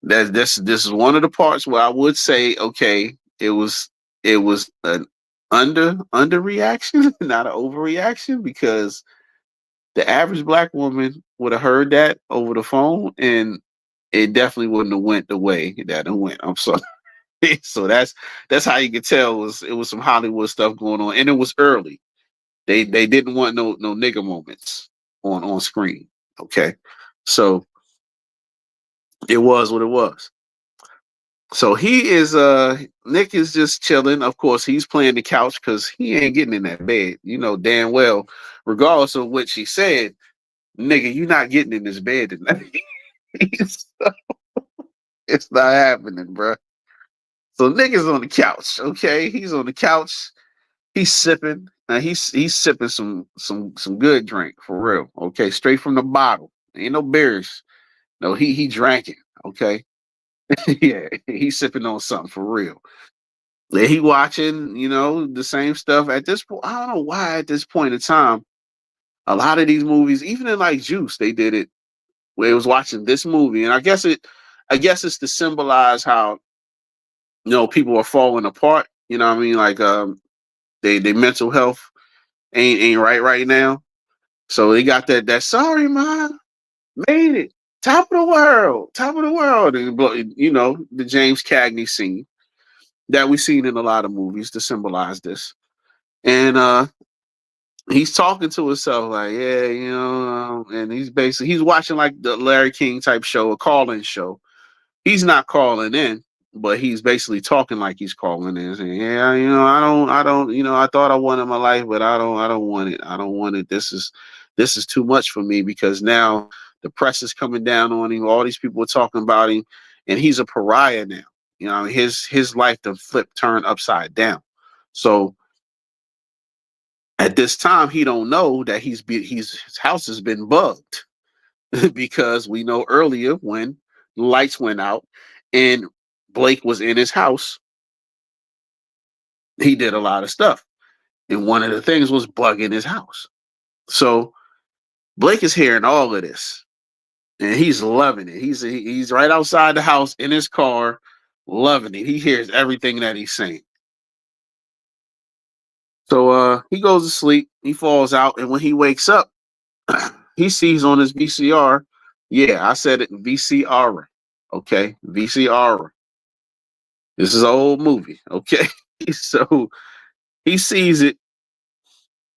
that this is one of the parts where I would say, okay, it was an underreaction, not an overreaction, because the average black woman would have heard that over the phone, and it definitely wouldn't have went the way that it went. I'm sorry. So that's how you could tell it was some Hollywood stuff going on, and it was early. They didn't want no nigga moments on screen. Okay, so it was what it was. So he is Nick is just chilling. Of course, he's playing the couch because he ain't getting in that bed. You know damn well, regardless of what she said, nigga, you not getting in this bed tonight. it's, it's not happening, bro. So nigga's on the couch. Okay, he's on the couch. He's sipping. He's sipping some good drink for real. Okay, straight from the bottle. Ain't no beers. No, he drank it. Okay, yeah, he's sipping on something for real. And he watching, the same stuff at this point. I don't know why at this point in time, a lot of these movies, even in like Juice, they did it where he was watching this movie, and I guess it's to symbolize how people are falling apart. You know what I mean? Like they mental health ain't right now. So they got that sorry mom made it top of the world, and the James Cagney scene that we've seen in a lot of movies to symbolize this. And he's talking to himself like, yeah, and he's watching like the Larry King type show, a call-in show. He's not calling in, but he's basically talking like he's calling in, saying, "Yeah, I don't, I thought I wanted my life, but I don't want it. I don't want it. This is too much for me because now the press is coming down on him. All these people are talking about him, and he's a pariah now. His life to flip turned upside down. So at this time, he don't know that his house has been bugged because we know earlier when the lights went out and Blake was in his house, he did a lot of stuff. And one of the things was bugging his house. So Blake is hearing all of this and he's loving it. He's right outside the house in his car, loving it. He hears everything that he's saying. So he goes to sleep, he falls out, and when he wakes up, he sees on his VCR, yeah, I said it, VCR. Okay, VCR. This is an old movie. Okay, so he sees it.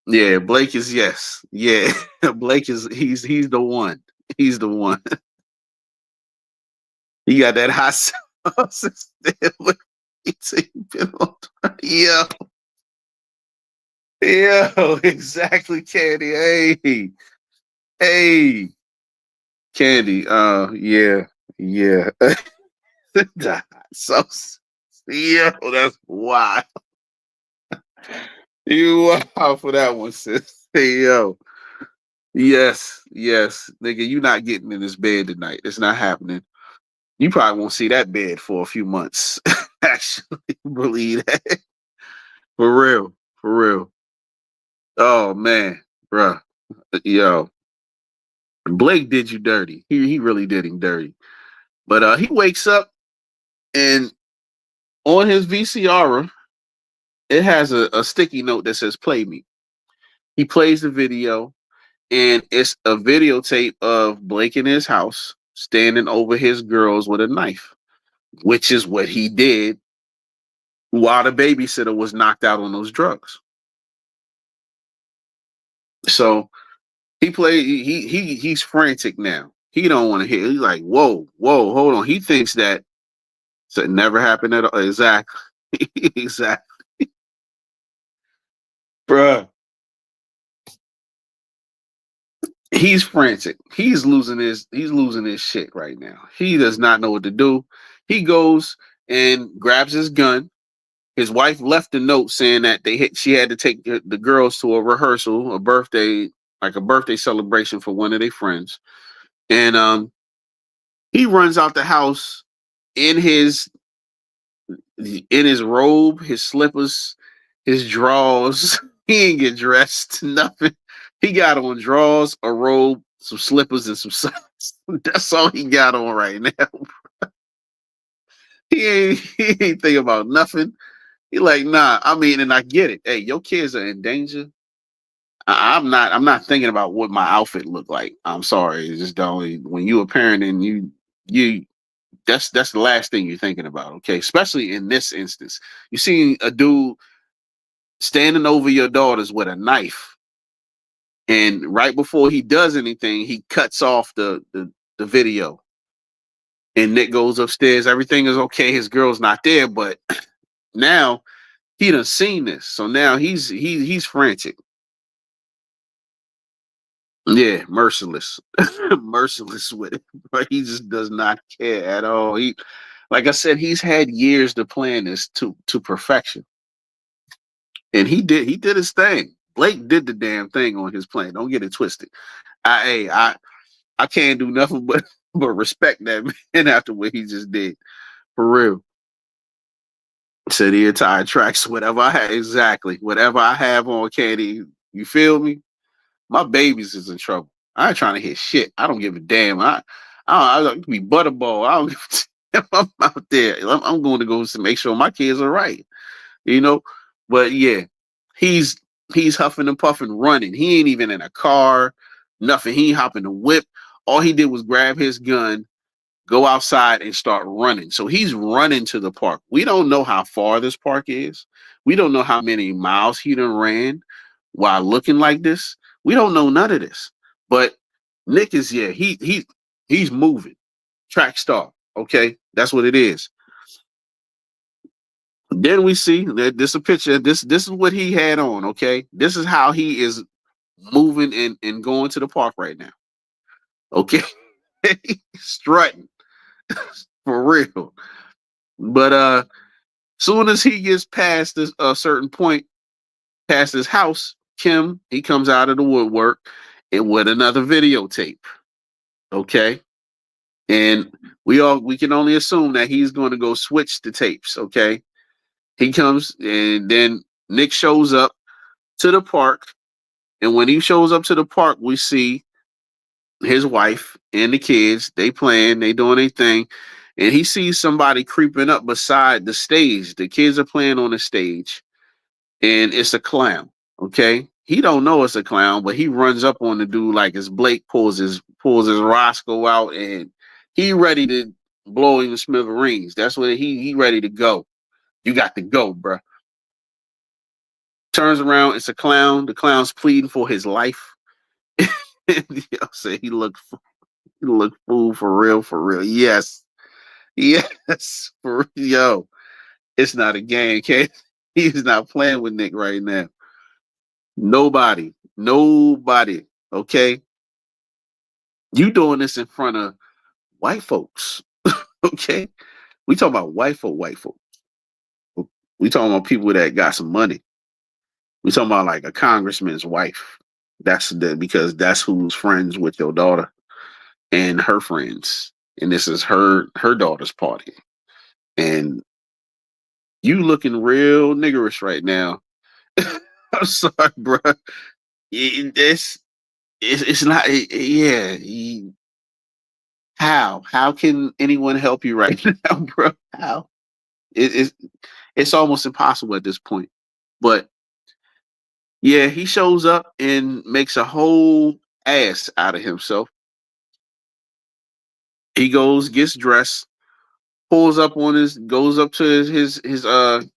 Yeah, Blake is yes. Yeah, Blake is he's the one. He's the one. He got that hot sauce. Yeah, yeah, exactly, Candy. Hey, Candy. Yeah, yeah. The hot sauce. Yeah, that's wild. You wow for that one, sis. Hey, yo. Yes, yes, nigga, you not getting in this bed tonight. It's not happening. You probably won't see that bed for a few months. Actually, believe that. For real. For real. Oh man, bruh. Yo, Blake did you dirty. He really did him dirty. But he wakes up and on his VCR, it has a sticky note that says "Play me." He plays the video, and it's a videotape of Blake in his house standing over his girls with a knife, which is what he did while the babysitter was knocked out on those drugs. So he's frantic now. He don't want to hear. He's like, whoa, whoa, hold on. He thinks that so it never happened at all. Exactly. Exactly. Bruh. He's frantic. He's losing his shit right now. He does not know what to do. He goes and grabs his gun. His wife left a note saying that she had to take the girls to a rehearsal, a birthday, like a birthday celebration for one of their friends. And he runs out the house in his robe, his slippers, his drawers. He ain't get dressed, nothing. He got on drawers, a robe, some slippers, and some socks. That's all he got on right now. He ain't thinking about nothing. He like, nah. I mean, and I get it. Hey, your kids are in danger. I'm not thinking about what my outfit looked like. I'm sorry. It's just don't. When you a parent and you that's the last thing you're thinking about, okay? Especially in this instance. You see a dude standing over your daughters with a knife, and right before he does anything, he cuts off the video. And Nick goes upstairs. Everything is okay. His girl's not there, but now he done seen this. So now he's frantic. Yeah, merciless. Merciless with it. But he just does not care at all. Like I said, he's had years to plan this to perfection. And he did his thing. Blake did the damn thing on his plan. Don't get it twisted. I can't do nothing but but respect that man after what he just did. For real. Said the entire tracks, whatever I have exactly. Whatever I have on Candy, you feel me? My babies is in trouble. I ain't trying to hit shit. I don't give a damn. I like to be butterball. I don't give a damn. I'm out there. I'm going to go to make sure my kids are right. You know? But yeah, he's he's huffing and puffing, running. He ain't even in a car, nothing. He ain't hopping the whip. All he did was grab his gun, go outside, and start running. So he's running to the park. We don't know how far this park is. We don't know how many miles he done ran while looking like this. We don't know none of this. But Nick is he's moving. Track star. Okay, that's what it is. Then we see that this a picture. This is what he had on. Okay, this is how he is moving and going to the park right now. Okay, strutting for real. But soon as he gets past this a certain point, past his house, Kim he comes out of the woodwork and with another videotape. Okay, and we can only assume that he's going to go switch the tapes. Okay, he comes and then Nick shows up to the park. And when he shows up to the park, we see his wife and the kids. They playing, they doing their thing. And he sees somebody creeping up beside the stage. The kids are playing on the stage, and it's a clown. Okay. He don't know it's a clown, but he runs up on the dude like as Blake pulls his Roscoe out, and he ready to blow him to smithereens. That's what he ready to go. You got to go, bruh. Turns around, it's a clown. The clown's pleading for his life. I'll say he looked fool for real, for real. Yes, yes, for yo. It's not a game, okay? He's not playing with Nick right now. Nobody. Okay, you doing this in front of white folks? Okay, we talking about white folk, white folk. We talking about people that got some money. We talking about like a congressman's wife. Because that's who's friends with your daughter and her friends, and this is her daughter's party, and you looking real niggerish right now. I'm sorry, bro. It's not. Yeah. How can anyone help you right now, bro? How? It's it's almost impossible at this point. But yeah, he shows up and makes a whole ass out of himself. He goes, gets dressed, pulls up on goes up to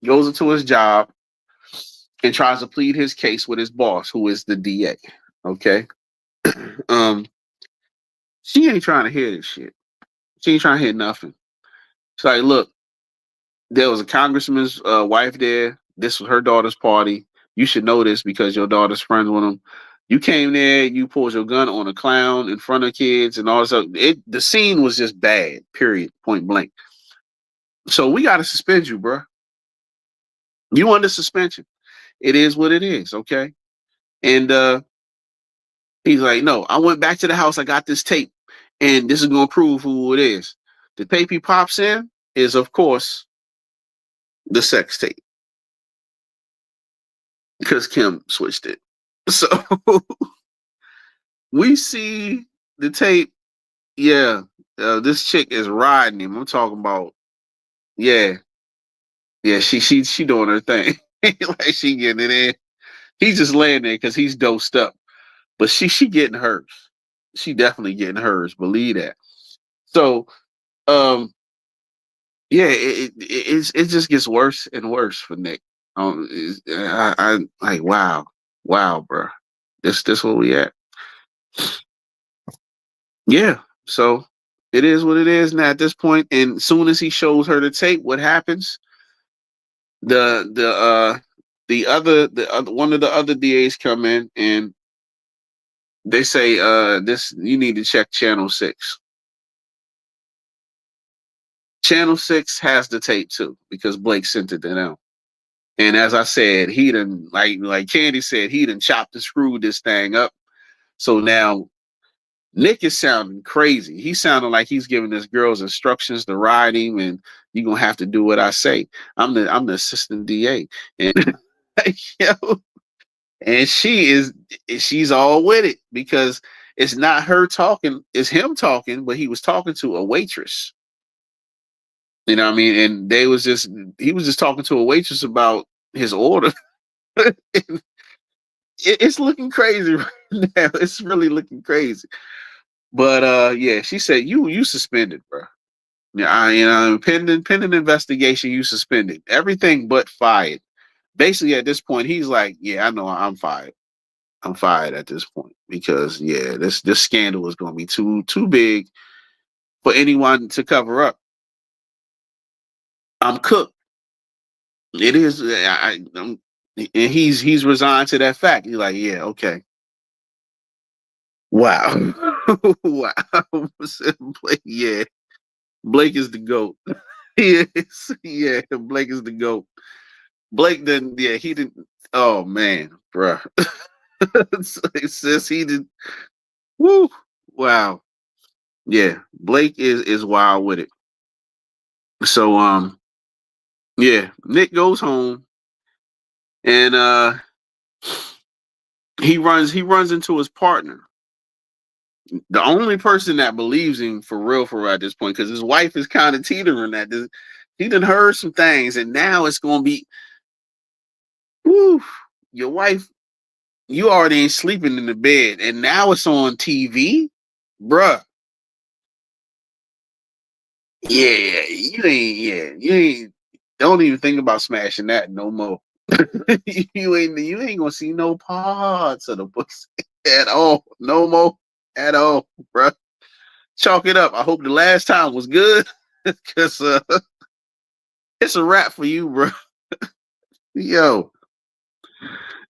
goes into his job and tries to plead his case with his boss, who is the DA. Okay. um, she ain't trying to hear this shit. She ain't trying to hear nothing. She's like, look, there was a congressman's wife there. This was her daughter's party. You should know this because your daughter's friends with him. You came there, you pulled your gun on a clown in front of kids and all this. The scene was just bad, period, point blank. So we got to suspend you, bro. You under suspension. It is what it is, okay? And he's like, no, I went back to the house. I got this tape, and this is going to prove who it is. The tape he pops in is, of course, the sex tape because Kim switched it. So we see the tape. Yeah, this chick is riding him. I'm talking about. Yeah, yeah. She doing her thing. Like she getting it in. He's just laying there because he's dosed up. But she getting hers. She definitely getting hers. Believe that. So um yeah, it just gets worse and worse for Nick. I like wow, bro. This where we at. Yeah. So it is what it is now at this point. And as soon as he shows her the tape, what happens? The the uh the other one of the other DAs come in and they say this you need to check channel 6. Channel 6 has the tape too because Blake sent it to them. And as I said, he done like Candy said, he done chopped and screwed this thing up. So now Nick is sounding crazy. He's sounding like he's giving this girl's instructions to ride him, and you're gonna have to do what I say. I'm the assistant DA. And yo, and she's all with it because it's not her talking, it's him talking, but he was talking to a waitress. You know what I mean? And he was just talking to a waitress about his order. It's looking crazy right now. It's really looking crazy. But yeah, she said you suspended, bro. Yeah, pending investigation, you suspended. Everything but fired. Basically, at this point, he's like, yeah, I know I'm fired. I'm fired at this point because yeah, this scandal is going to be too big for anyone to cover up. I'm cooked. It is. And he's resigned to that fact. He's like, yeah, okay. Wow, wow. Yeah, Blake is the goat. Yes, yeah, Blake is the goat. Blake didn't. Yeah, he didn't. Oh man, bruh. It says he did. Woo! Wow. Yeah, Blake is wild with it. So yeah, Nick goes home and he runs into his partner. The only person that believes him for real at this point, because his wife is kind of teetering at this. He done heard some things, and now it's gonna be, woo, your wife, you already ain't sleeping in the bed, and now it's on TV, bruh. Yeah, you ain't. Don't even think about smashing that no more. You ain't gonna see no parts of the pussy at all, no more at all, bruh. Chalk it up. I hope the last time was good, cause it's a wrap for you, bro. Yo,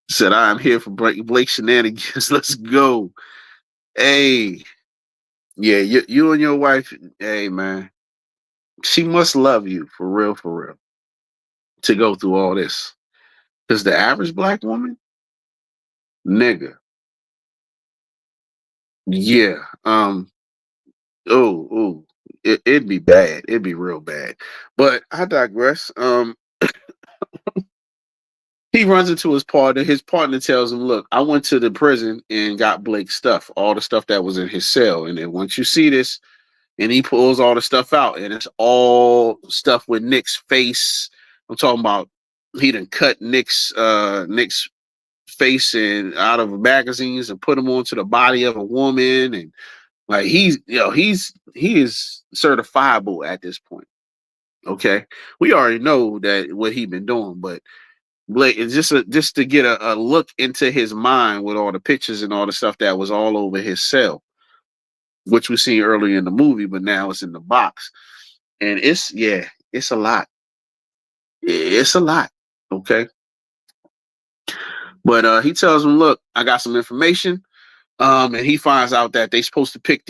said I'm here for Blake shenanigans. Let's go. Hey, yeah, you and your wife. Hey, man, she must love you for real, to go through all this. Because the average black woman, nigga. Yeah. Oh, oh. It'd be bad. It'd be real bad. But I digress. He runs into his partner. His partner tells him, "Look, I went to the prison and got Blake's stuff, all the stuff that was in his cell. And then once you see this," and he pulls all the stuff out, and it's all stuff with Nick's face. I'm talking about he done cut Nick's face and out of magazines and put him onto the body of a woman, and like he is certifiable at this point. Okay, we already know that what he been doing, but Blake is just to get a look into his mind with all the pictures and all the stuff that was all over his cell, which we seen earlier in the movie, but now it's in the box, and it's a lot. It's a lot. Okay, but he tells him, "Look, I got some information." And he finds out that they supposed to pick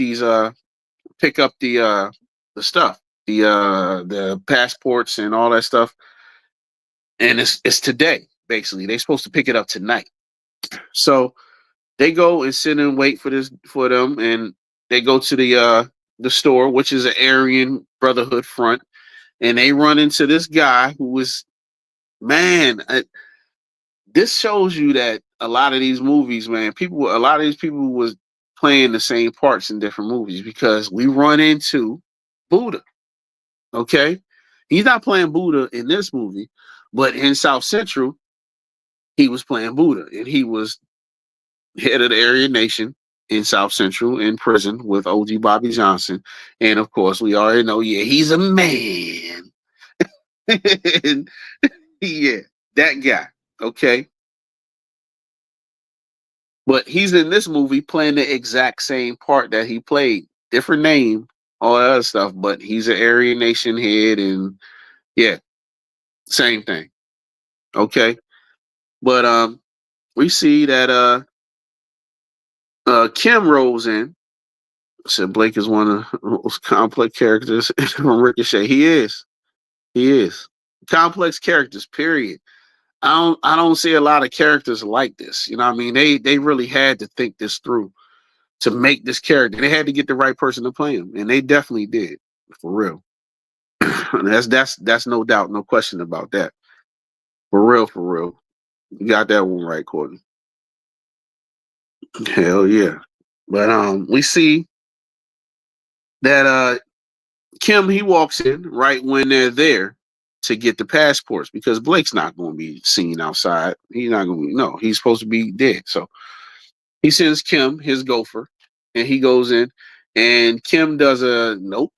up the stuff, the passports and all that stuff, and it's today. Basically, they're supposed to pick it up tonight. So they go and sit and wait for them, and they go to the store, which is an Aryan Brotherhood front, and they run into this guy who was man. This shows you that a lot of these movies, man, a lot of these people was playing the same parts in different movies because we run into Buddha. Okay, he's not playing Buddha in this movie, but in South Central, he was playing Buddha, and he was head of the Aryan Nation in South Central in prison with OG Bobby Johnson, and of course, we already know, yeah, he's a man. Yeah, that guy. Okay, but he's in this movie playing the exact same part that he played, different name, all that other stuff, but he's an Aryan Nation head, and yeah, same thing. Okay, but we see that Kim rolls in. I said Blake is one of the most complex characters from Ricochet. He is. He is. Complex characters, period. I don't see a lot of characters like this. You know what I mean? They really had to think this through to make this character. They had to get the right person to play him, and they definitely did, for real. That's no doubt, no question about that. For real, for real. You got that one right, Courtney. Hell yeah. But we see that Kim, he walks in right when they're there to get the passports because Blake's not going to be seen outside. He's not going to be, no, he's supposed to be dead. So he sends Kim, his gopher, and he goes in, and Kim does a nope.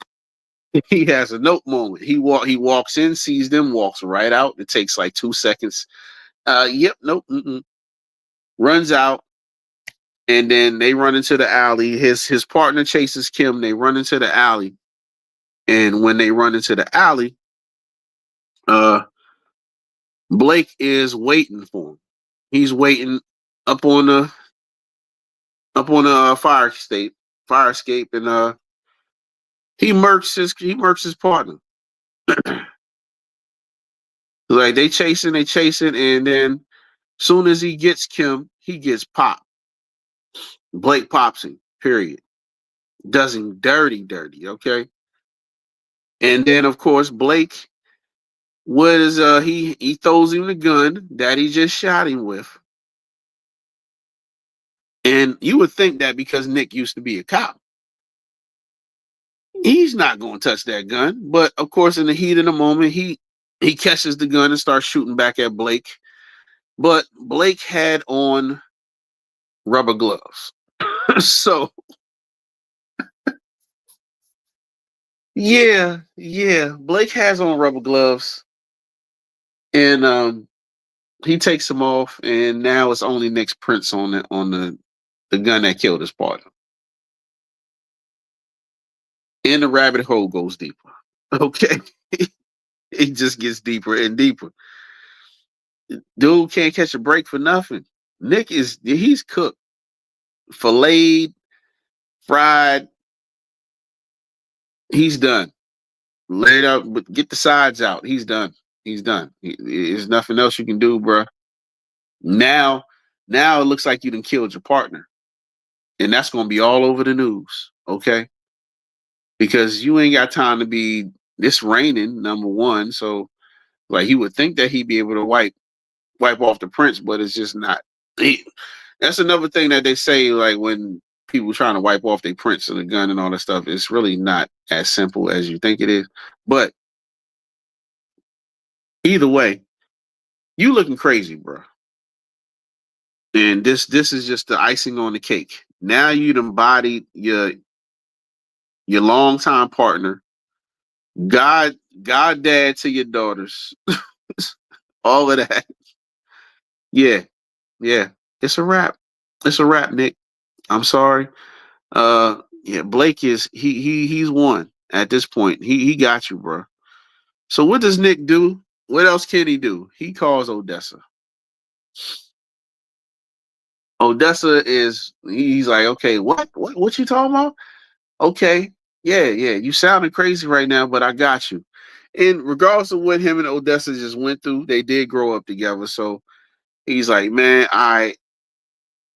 He has a nope moment. He walks in, sees them, walks right out. It takes like 2 seconds. Yep, nope, runs out, and then they run into the alley. His partner chases Kim. They run into the alley, and when they run into the alley, uh, Blake is waiting for him. He's waiting up on the fire escape, and he murks his partner. Like they chasing, and then soon as he gets Kim, he gets popped. Blake pops him. Period. Does him dirty, dirty. Okay. And then of course Blake, what is he throws him the gun that he just shot him with. And you would think that because Nick used to be a cop, he's not going to touch that gun. But of course, in the heat of the moment, he catches the gun and starts shooting back at Blake. But Blake had on rubber gloves. So yeah, Blake has on rubber gloves, and he takes them off, and now it's only Nick's prints on the gun that killed his partner. And the rabbit hole goes deeper. Okay. It just gets deeper and deeper. Dude can't catch a break for nothing. He's cooked, filleted, fried. He's done. Laid out, but get the sides out. He's done. He's done. There's nothing else you can do, bro. Now Now it looks like you done killed your partner. And that's gonna be all over the news, okay? Because you ain't got time to be this raining, number one. So like he would think that he'd be able to wipe off the prints, but it's just not. That's another thing that they say, like when people trying to wipe off their prints of the gun and all that stuff. It's really not as simple as you think it is. But either way, you looking crazy, bro. And this is just the icing on the cake. Now you done bodied your longtime partner, God dad to your daughters, all of that. Yeah, yeah. It's a wrap. It's a wrap, Nick. I'm sorry. Yeah, Blake is he's won at this point. He got you, bro. So what does Nick do? What else can he do? He calls Odessa. Odessa is he's like, okay, what you talking about? Okay, yeah. You sounding crazy right now, but I got you. And regardless of what him and Odessa just went through, they did grow up together. So he's like, man,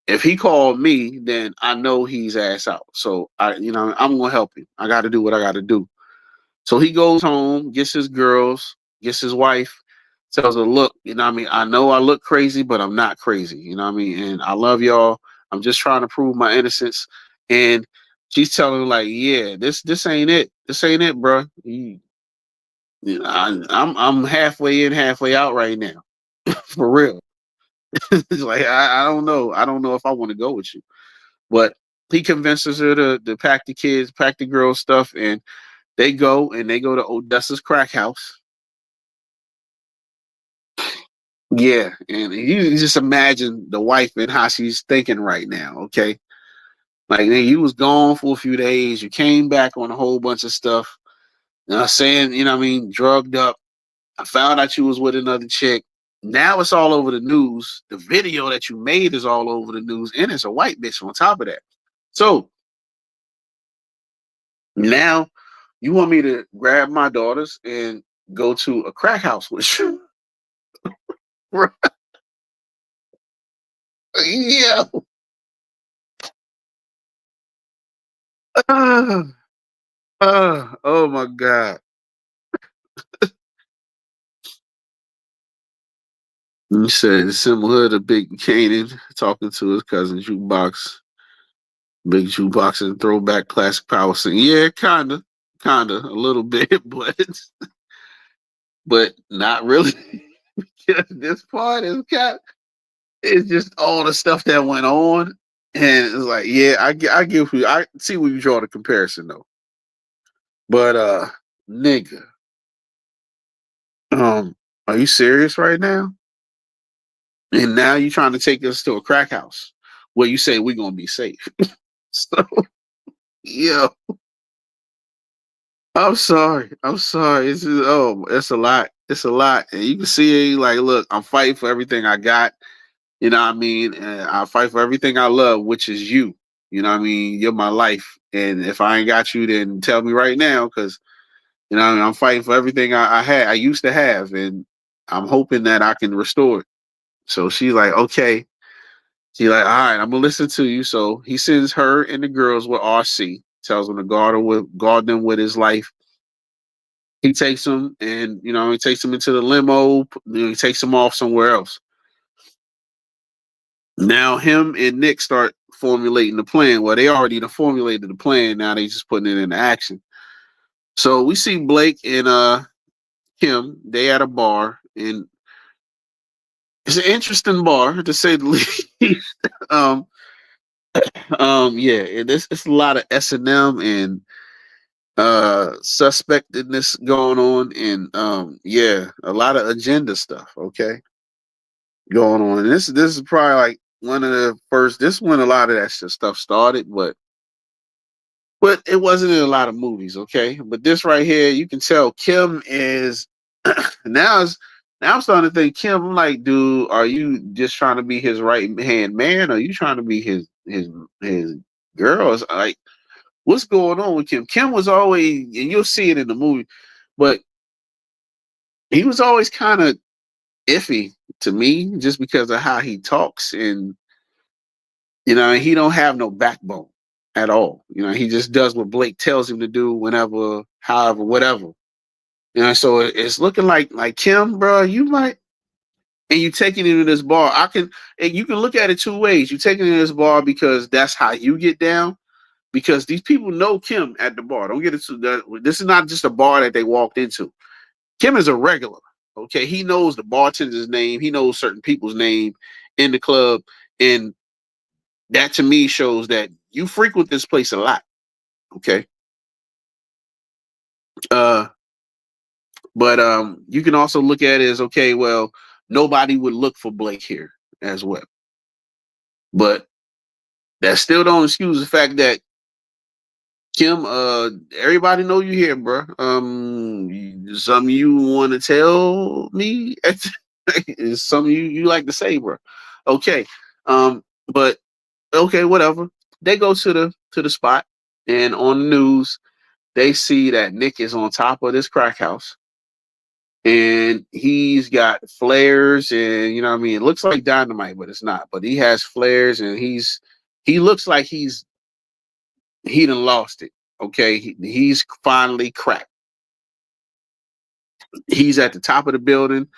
if he called me, then I know he's ass out. So I'm gonna help him. I got to do what I got to do. So he goes home, gets his girls, gets his wife, tells her, look, I know I look crazy, but I'm not crazy. And I love y'all. I'm just trying to prove my innocence. And she's telling him, like, yeah, this ain't it. This ain't it, bro. I'm halfway in, halfway out right now. For real. It's like I don't know. I don't know if I want to go with you. But he convinces her to pack the kids, pack the girls' stuff, and they go to Odessa's crack house. Yeah, and you just imagine the wife and how she's thinking right now. Okay, like man, you was gone for a few days, you came back on a whole bunch of stuff. Saying drugged up. I found out you was with another chick. Now it's all over the news. The video that you made is all over the news, and it's a white bitch on top of that. So now you want me to grab my daughters and go to a crack house with you? Yeah. Oh my God. You said the similar to Big Canaan talking to his cousin Jukebox, Big Jukebox and throwback classic power sing. Yeah, kinda, a little bit, but not really. This part is it's just all the stuff that went on, and it's like, yeah, I give you, I see where you draw the comparison though. But nigga, are you serious right now? And now you trying to take us to a crack house where you say we're gonna be safe. So yeah, I'm sorry. I'm sorry. It's a lot. It's a lot. And you can see it like, look, I'm fighting for everything I got. You know what I mean? And I fight for everything I love, which is you. You know what I mean? You're my life. And if I ain't got you, then tell me right now, because I'm fighting for everything I used to have, and I'm hoping that I can restore it. So she's like, okay. She's like, all right, I'm gonna listen to you. So he sends her and the girls with RC, tells them to guard them with his life. He takes them and he takes them into the limo, he takes them off somewhere else. Now him and Nick start formulating the plan. Well, they already formulated the plan, now they just putting it into action. So we see Blake and Kim, they at a bar, and it's an interesting bar to say the least. um yeah, it's a lot of S&M and suspectedness going on, and yeah, a lot of agenda stuff, okay, going on. And this is probably like one of the first, this when a lot of that stuff started, but it wasn't in a lot of movies, okay. But this right here, you can tell Kim is now is now I'm starting to think Kim, I'm like, dude, are you just trying to be his right hand man, or are you trying to be his girls? Like, what's going on with Kim? Kim was always, and you'll see it in the movie, but he was always kind of iffy to me just because of how he talks, and You know, he don't have no backbone at all. You know, he just does what Blake tells him to do whenever, however, whatever. You know, so it's looking like Kim, bro. You might, and you taking it to this bar. And you can look at it two ways. You taking it to this bar because that's how you get down. Because these people know Kim at the bar. Don't get it to that. This is not just a bar that they walked into. Kim is a regular. Okay, he knows the bartender's name. He knows certain people's name in the club, and that to me shows that you frequent this place a lot. Okay. Uh, but you can also look at it as okay. Well, nobody would look for Blake here as well. But that still don't excuse the fact that Kim, everybody know you here, bro. Something you want to tell me? Is something you like to say, bro? Okay. But okay, whatever. They go to the spot, and on the news, they see that Nick is on top of this crack house, and he's got flares, and you know what I mean. It looks like dynamite, but it's not. But he has flares, and he looks like he done lost it. Okay, he's finally cracked. He's at the top of the building.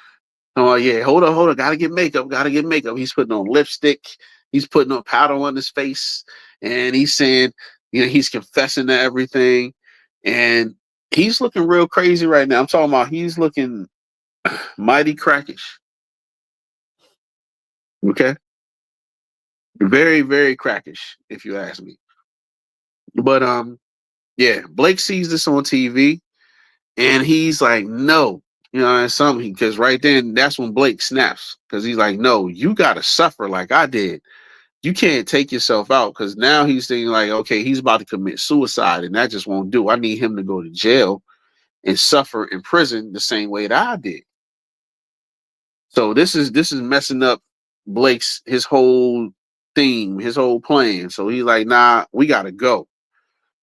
Oh yeah, hold on, gotta get makeup, gotta get makeup. He's putting on lipstick, he's putting on powder on his face, and he's saying, you know, he's confessing to everything, and he's looking real crazy right now. I'm talking about he's looking mighty crackish. Okay, very very crackish, if you ask me. But yeah, Blake sees this on TV, and he's like, no. You know, and something because right then that's when Blake snaps because he's like, no, you gotta suffer like I did. You can't take yourself out because now he's thinking like, okay, he's about to commit suicide, and that just won't do. I need him to go to jail and suffer in prison the same way that I did. So this is messing up Blake's his whole theme, his whole plan. So he's like, nah, we gotta go.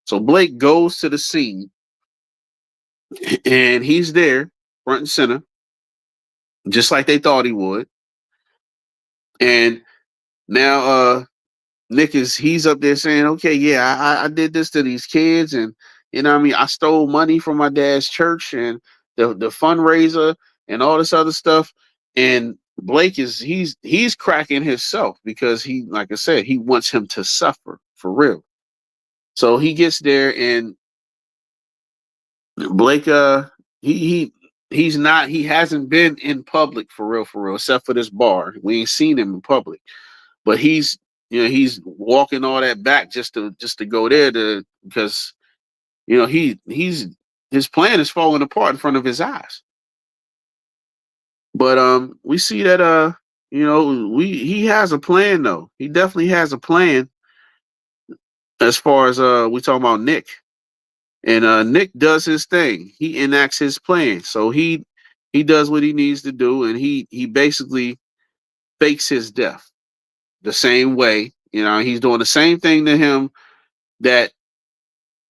So Blake goes to the scene and he's there, front and center, just like they thought he would. And now Nick he's up there saying, okay, yeah, I did this to these kids, and you know what I mean, I stole money from my dad's church and the fundraiser and all this other stuff. And Blake he's cracking himself because he, like I said, he wants him to suffer for real. So he gets there and Blake he hasn't been in public for real, except for this bar. We ain't seen him in public. But he's walking all that back just to go there to because he's his plan is falling apart in front of his eyes. But we see that he has a plan though. He definitely has a plan as far as we talking about Nick. And Nick does his thing. He enacts his plan. So he does what he needs to do, and he basically fakes his death the same way. You know, he's doing the same thing to him that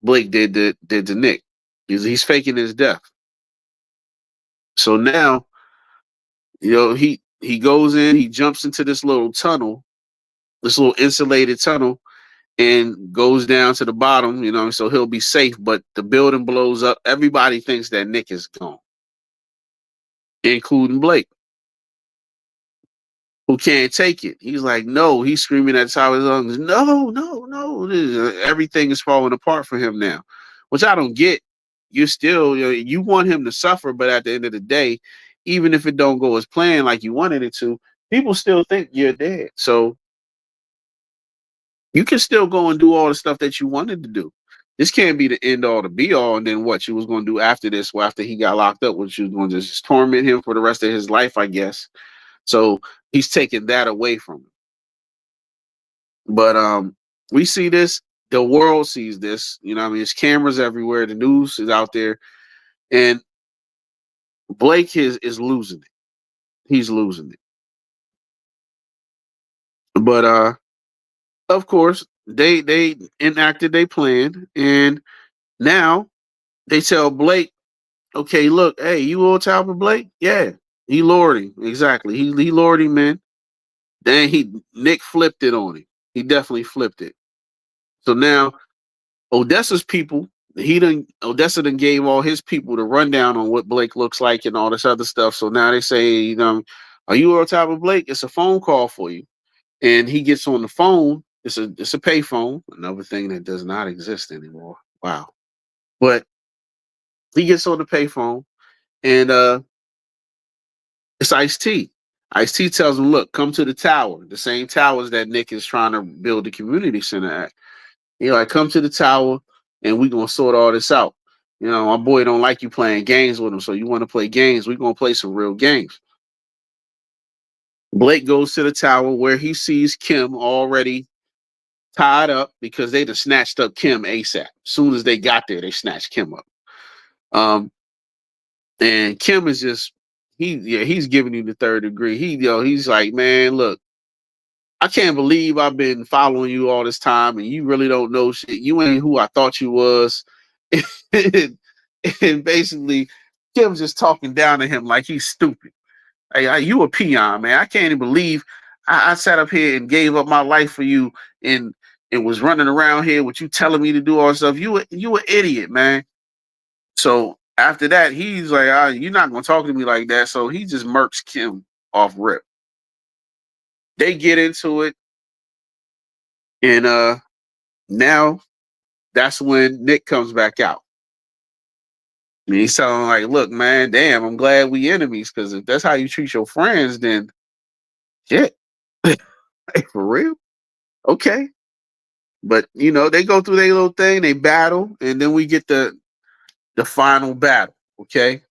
Blake did to Nick. He's faking his death. So now, he goes in, he jumps into this little tunnel, this little insulated tunnel, and goes down to the bottom, so he'll be safe. But the building blows up. Everybody thinks that Nick is gone, including Blake, who can't take it. He's like, no, he's screaming at the top of his lungs, no, no, no. Everything is falling apart for him now, which I don't get. You still, you want him to suffer, but at the end of the day, even if it don't go as planned like you wanted it to, people still think you're dead. So you can still go and do all the stuff that you wanted to do. This can't be the end all, the be all. And then what you was going to do after this, well, after he got locked up, what you was going to just torment him for the rest of his life, I guess. So he's taking that away from him. But we see this, the world sees this, there's cameras everywhere, the news is out there, and Blake is losing it. He's losing it. But of course, they enacted their plan, and now they tell Blake, okay, look, hey, you on top of Blake? Yeah. He lured him. Exactly. He lured him in. Then Nick flipped it on him. He definitely flipped it. So now Odessa's people, Odessa done gave all his people the rundown on what Blake looks like and all this other stuff. So now they say, are you on top of Blake? It's a phone call for you. And he gets on the phone. It's a pay phone, another thing that does not exist anymore. Wow. But he gets on the pay phone and it's Ice-T. Ice-T tells him, look, come to the tower, the same towers that Nick is trying to build the community center at. Like, come to the tower and we're gonna sort all this out. My boy don't like you playing games with him, so you want to play games, we're gonna play some real games. Blake goes to the tower where he sees Kim already tied up because they just snatched up Kim ASAP. As soon as they got there, they snatched Kim up. And Kim is just he's giving you the third degree. He's like, man, look, I can't believe I've been following you all this time and you really don't know shit. You ain't who I thought you was. and basically, Kim's just talking down to him like he's stupid. Hey, you a peon, man. I can't even believe I sat up here and gave up my life for you and was running around here with you telling me to do all this stuff. You an idiot, man. So after that, he's like, you're not gonna talk to me like that. So he just murks Kim off rip. They get into it, and now that's when Nick comes back out. And he's telling him, like, look, man, damn, I'm glad we enemies, because if that's how you treat your friends, then shit. Like, for real? Okay. But they go through their little thing, they battle, and then we get the final battle, okay?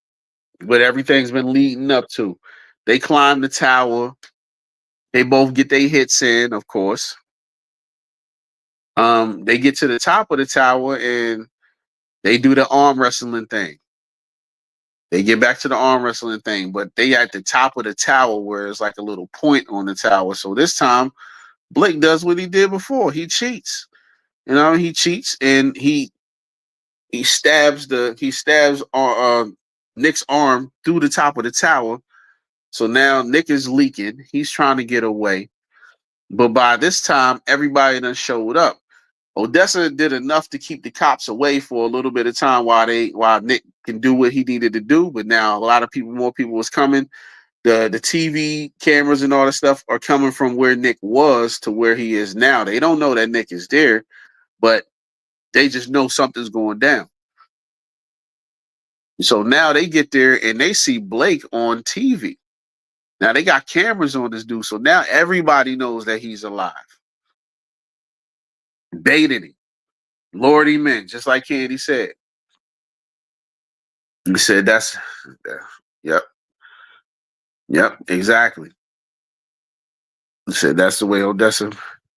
What everything's been leading up to. They climb the tower. They both get their hits in, of course. They get to the top of the tower and they do the arm wrestling thing. They get back to the arm wrestling thing, but they at the top of the tower where it's like a little point on the tower. So this time, Blake does what he did before. He cheats. He cheats and he stabs Nick's arm through the top of the tower. So now Nick is leaking. He's trying to get away. But by this time, everybody done showed up. Odessa did enough to keep the cops away for a little bit of time while Nick can do what he needed to do. But now a lot of more people was coming. The TV cameras and all that stuff are coming from where Nick was to where he is now. They don't know that Nick is there, but they just know something's going down. So now they get there and they see Blake on TV. Now they got cameras on this dude. So now everybody knows that he's alive. Baited him. Lured him in, just like Candy said. He said yep. Yep, exactly. He said that's the way Odessa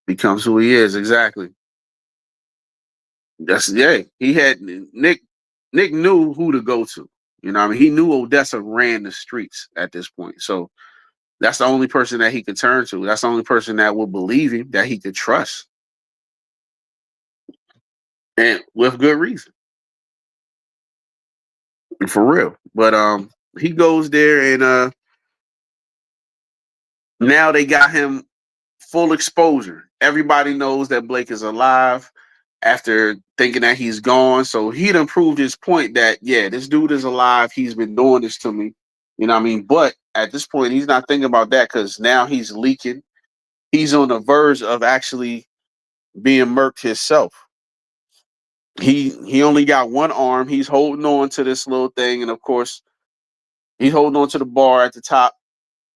becomes who he is, exactly. He had Nick knew who to go to. He knew Odessa ran the streets at this point. So that's the only person that he could turn to. That's the only person that would believe him, that he could trust. And with good reason. For real. But he goes there and now they got him full exposure. Everybody knows that Blake is alive after thinking that he's gone. So he done proved his point that, yeah, this dude is alive. He's been doing this to me. You know what I mean? But at this point, he's not thinking about that because now he's leaking. He's on the verge of actually being murked himself. He only got one arm. He's holding on to this little thing. And of course, he's holding on to the bar at the top.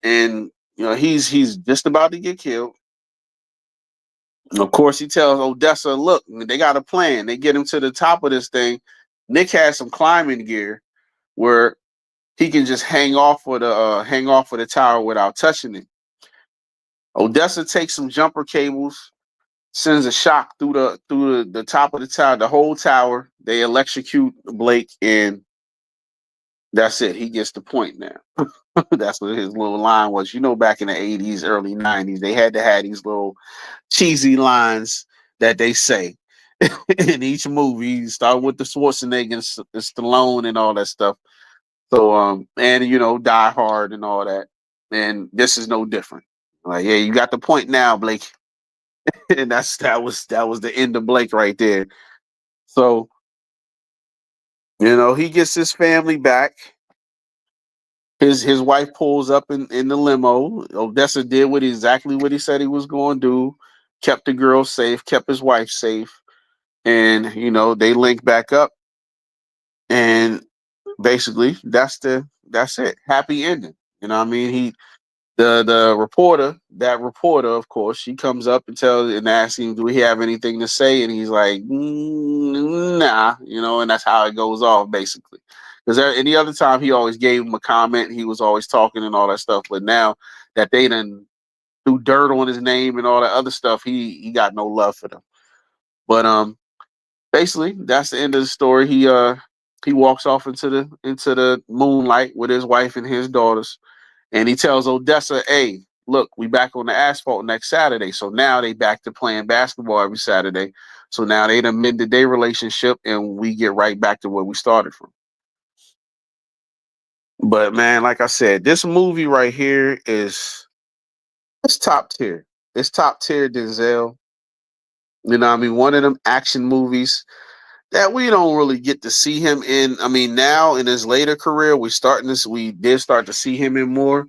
And, he's just about to get killed. Of course, he tells Odessa, look, they got a plan. They get him to the top of this thing. Nick has some climbing gear where he can just hang off of the tower without touching it. Odessa takes some jumper cables, sends a shock through the top of the tower, the whole tower. They electrocute Blake, and that's it. He gets the point now. That's what his little line was. Back in the 80s, early 90s, they had to have these little cheesy lines that they say in each movie. Start with the Schwarzenegger and Stallone and all that stuff. So, and Die Hard and all that. And this is no different. Like, yeah, you got the point now, Blake. and that was the end of Blake right there. So he gets his family back. His wife pulls up in the limo. Odessa did exactly what he said he was going to do. Kept the girl safe. Kept his wife safe. And they link back up. And basically, that's it. Happy ending. You know what I mean? The reporter, of course, she comes up and asks him, "Do he have anything to say?" And he's like, "Nah," and that's how it goes off, basically. Because any other time, he always gave him a comment. He was always talking and all that stuff. But now that they done threw dirt on his name and all that other stuff, he got no love for them. But basically, that's the end of the story. He walks off into the moonlight with his wife and his daughters. And he tells Odessa, "Hey, look, we back on the asphalt next Saturday." So now they back to playing basketball every Saturday. So now they done mended their relationship, and we get right back to where we started from. But man, like I said, this movie right here it's top tier. It's top tier Denzel. You know what I mean? One of them action movies that we don't really get to see him in. I mean, now in his later career, we did start to see him in more.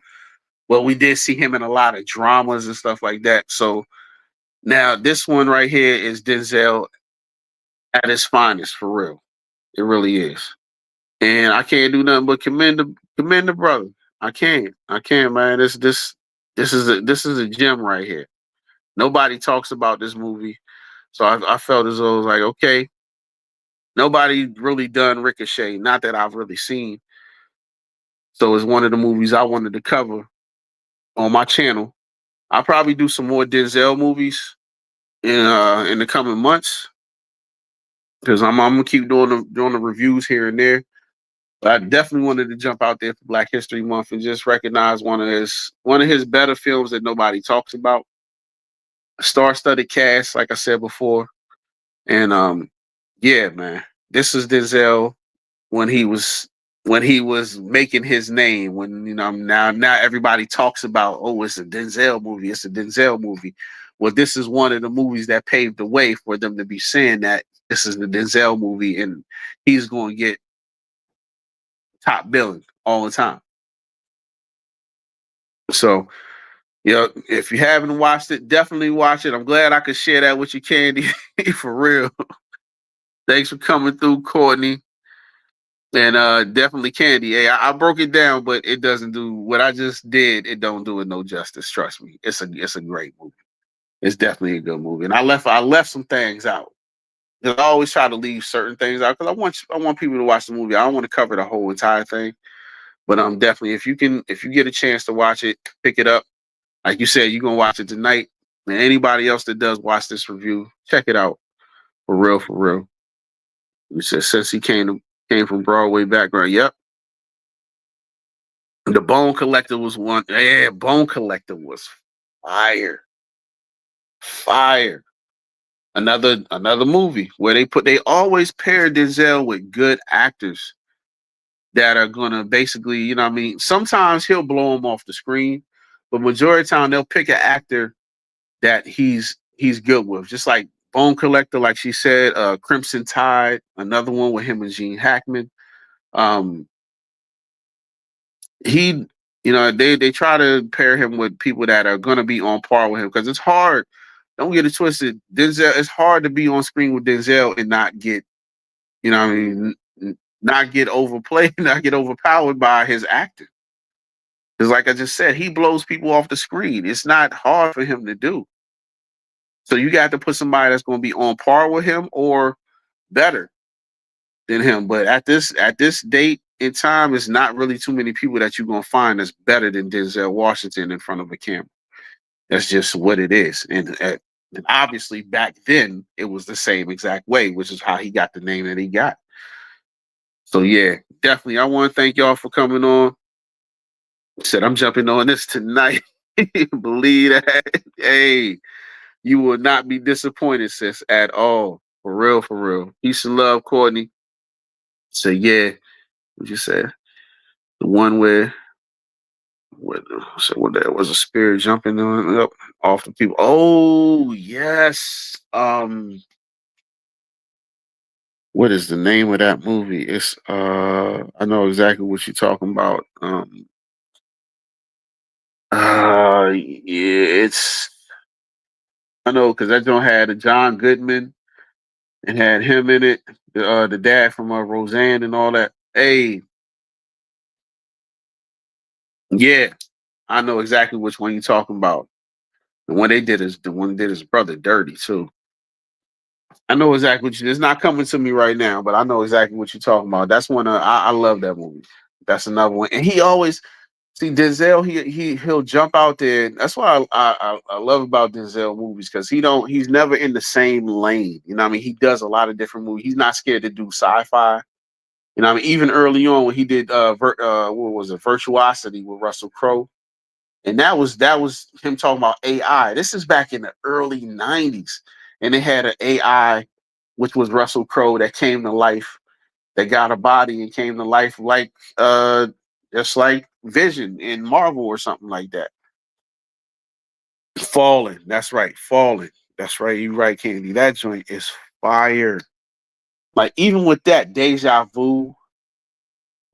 Well, we did see him in a lot of dramas and stuff like that. So now this one right here is Denzel at his finest, for real. It really is. And I can't do nothing but commend the brother. I can't, man. This is a gem right here. Nobody talks about this movie, so I felt as though it was like, okay, nobody really done Ricochet, not that I've really seen. So it's one of the movies I wanted to cover on my channel. I'll probably do some more Denzel movies in the coming months because I'm gonna keep doing the reviews here and there. But I definitely wanted to jump out there for Black History Month and just recognize one of his better films that nobody talks about. A star-studded cast, like I said before, and yeah, man, this is Denzel when he was making his name. When now everybody talks about, oh, it's a Denzel movie. It's a Denzel movie. Well, this is one of the movies that paved the way for them to be saying that this is the Denzel movie, and he's going to get top billing all the time. So, if you haven't watched it, definitely watch it. I'm glad I could share that with you, Candy, for real. Thanks for coming through, Courtney. And definitely Candy. Hey, I broke it down, but it doesn't do what I just did. It don't do it no justice. Trust me. It's a great movie. It's definitely a good movie. And I left some things out. 'Cause I always try to leave certain things out because I want people to watch the movie. I don't want to cover the whole entire thing. But definitely if you get a chance to watch it, pick it up. Like you said, you're gonna watch it tonight. And anybody else that does watch this review, check it out. For real, for real. You said since he came from Broadway background. Yep. The Bone Collector was one. Yeah, Bone Collector was fire. Fire. Another movie where they always pair Denzel with good actors that are gonna basically, what I mean, sometimes he'll blow him off the screen, but majority of the time they'll pick an actor that he's good with. Just like Bone Collector, like she said, Crimson Tide, another one with him and Gene Hackman. Um, he they try to pair him with people that are going to be on par with him because it's hard. Don't get it twisted. Denzel, it's hard to be on screen with Denzel and not get, what I mean, not get overplayed, not get overpowered by his acting. Because like I just said, he blows people off the screen. It's not hard for him to do. So you got to put somebody that's going to be on par with him or better than him. But at this date in time, it's not really too many people that you're gonna find that's better than Denzel Washington in front of a camera. That's just what it is. And obviously back then it was the same exact way, which is how he got the name that he got. So yeah, definitely. I want to thank y'all for coming on. Said I'm jumping on this tonight. Believe that. Hey, you will not be disappointed, sis, at all. For real, for real. Peace and love, Courtney. So yeah, what you said. The one where What so what there was a spirit jumping up off the people. Oh yes. What is the name of that movie? It's I know exactly what you're talking about. Yeah, it's I know because that joint had a John Goodman and had him in it, the dad from Roseanne and all that. Hey, yeah, I know exactly which one you're talking about. The one they did his brother dirty too. I know exactly what you. It's not coming to me right now, but I know exactly what you're talking about. That's one. I love that movie. That's another one. And he always see Denzel. He'll jump out there. That's why I love about Denzel movies because he's never in the same lane. You know what I mean? He does a lot of different movies. He's not scared to do sci-fi. You know what I mean? Even early on when he did what was it, Virtuosity with Russell Crowe. And that was him talking about AI. This is back in the early 90s. And they had an AI, which was Russell Crowe, that came to life, that got a body and came to life like just like Vision in Marvel or something like that. Fallen. That's right. Fallen. That's right. You right, Candy. That joint is fire. Like even with that, Deja Vu.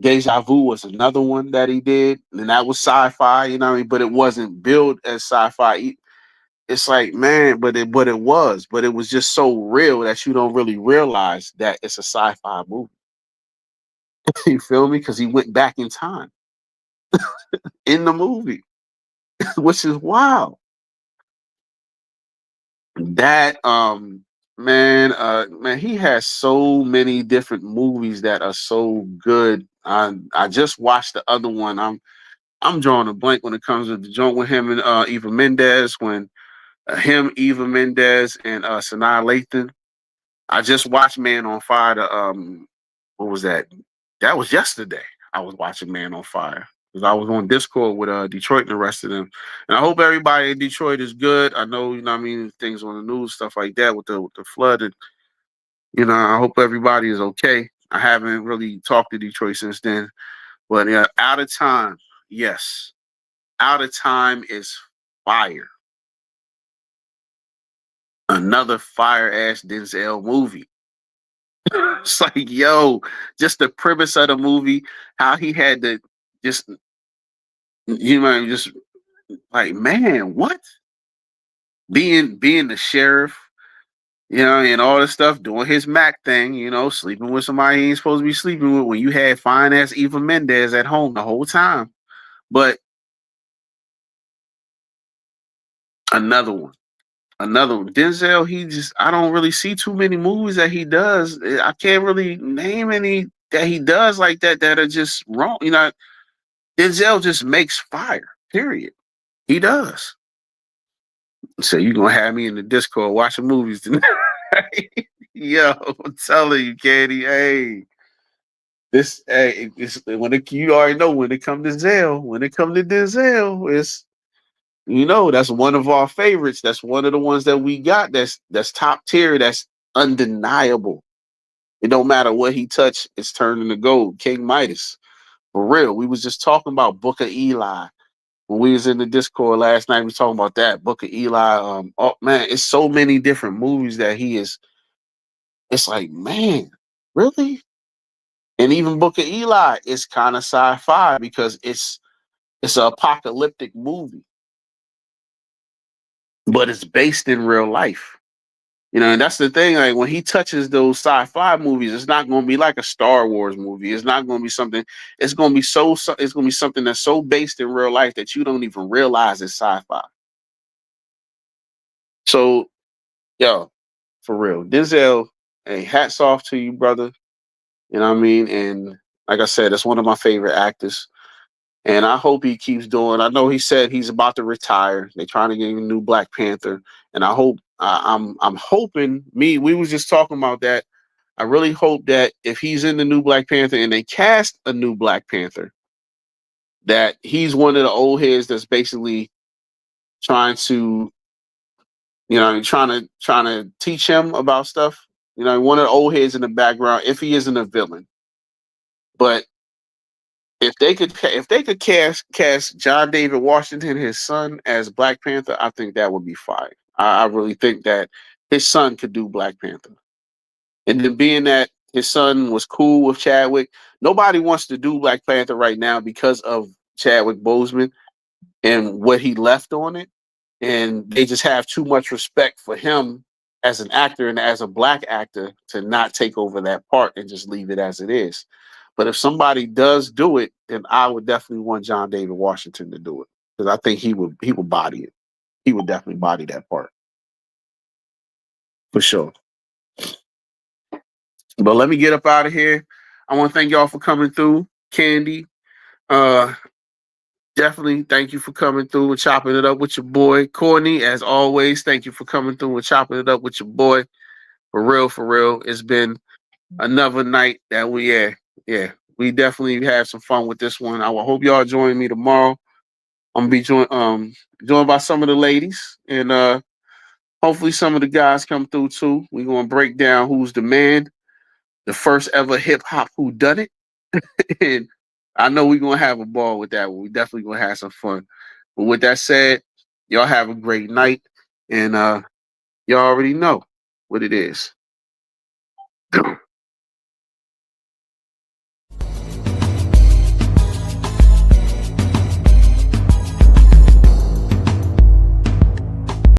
Deja Vu was another one that he did, and that was sci-fi, you know what I mean? But it wasn't billed as sci-fi. It's like, man, but it was just so real that you don't really realize that it's a sci-fi movie. You feel me? Because he went back in time in the movie, which is wild. That man, he has so many different movies that are so good. I just watched the other one. I'm drawing a blank when it comes to the joint with him and Eva Mendes when him, Eva Mendes, and Sanaa Lathan. I just watched Man on Fire. What was that? That was yesterday. I was watching Man on Fire because I was on Discord with Detroit and the rest of them. And I hope everybody in Detroit is good. I know, you know what I mean, things on the news, stuff like that with the flood. And, you know, I hope everybody is okay. I haven't really talked to Detroit since then. But yeah, Out of Time, yes. Out of Time is fire. Another fire ass Denzel movie. It's like, yo, just the premise of the movie, how he had to just, you know, just like, man, what? Being the sheriff, you know, and all this stuff, doing his Mac thing, you know, sleeping with somebody he ain't supposed to be sleeping with when you had fine ass Eva Mendes at home the whole time. But another one. Another one. Denzel, he just I don't really see too many movies that he does. I can't really name any that he does like that are just wrong. You know, Denzel just makes fire. Period. He does. So you gonna have me in the Discord watching movies tonight? Yo, I'm telling you, Katie. Hey, you already know when it come to Denzel. When it come to Denzel, it's that's one of our favorites. That's one of the ones that we got. That's top tier. That's undeniable. It don't matter what he touched, it's turning to gold. King Midas. For real. We was just talking about Book of Eli. When we was in the Discord last night, we was talking about that. Book of Eli. Oh man, it's so many different movies that he is. It's like, man, really? And even Book of Eli is kind of sci-fi because it's an apocalyptic movie, but it's based in real life. And that's the thing. Like when he touches those sci-fi movies, it's not going to be like a Star Wars movie. It's not going to be something. It's going to be It's going to be something that's so based in real life that you don't even realize it's sci-fi. So, yo, for real, Denzel. Hey, hats off to you, brother. You know what I mean? And like I said, it's one of my favorite actors. And I hope he keeps doing. I know he said he's about to retire. They're trying to get him a new Black Panther, and I hope I'm hoping. We was just talking about that. I really hope that if he's in the new Black Panther and they cast a new Black Panther, that he's one of the old heads that's basically trying to, trying to teach him about stuff. One of the old heads in the background. If he isn't a villain, but if they could cast John David Washington, his son, as Black Panther, I think that would be fire. I really think that his son could do Black Panther. And then being that his son was cool with Chadwick, nobody wants to do Black Panther right now because of Chadwick Boseman and what he left on it. And they just have too much respect for him as an actor and as a Black actor to not take over that part and just leave it as it is. But if somebody does do it, then I would definitely want John David Washington to do it because I think he would body it. He would definitely body that part for sure. But let me get up out of here. I want to thank y'all for coming through. Candy, uh, definitely thank you for coming through and chopping it up with your boy. Courtney, as always, thank you for coming through and chopping it up with your boy. For real, for real. It's been another night that yeah, we definitely had some fun with this one. I will hope y'all join me tomorrow. I'm gonna be joined by some of the ladies and hopefully some of the guys come through too. We're gonna break down who's the man, the first ever hip hop who done it. And I know we're gonna have a ball with that one. We definitely gonna have some fun. But with that said, y'all have a great night, and y'all already know what it is.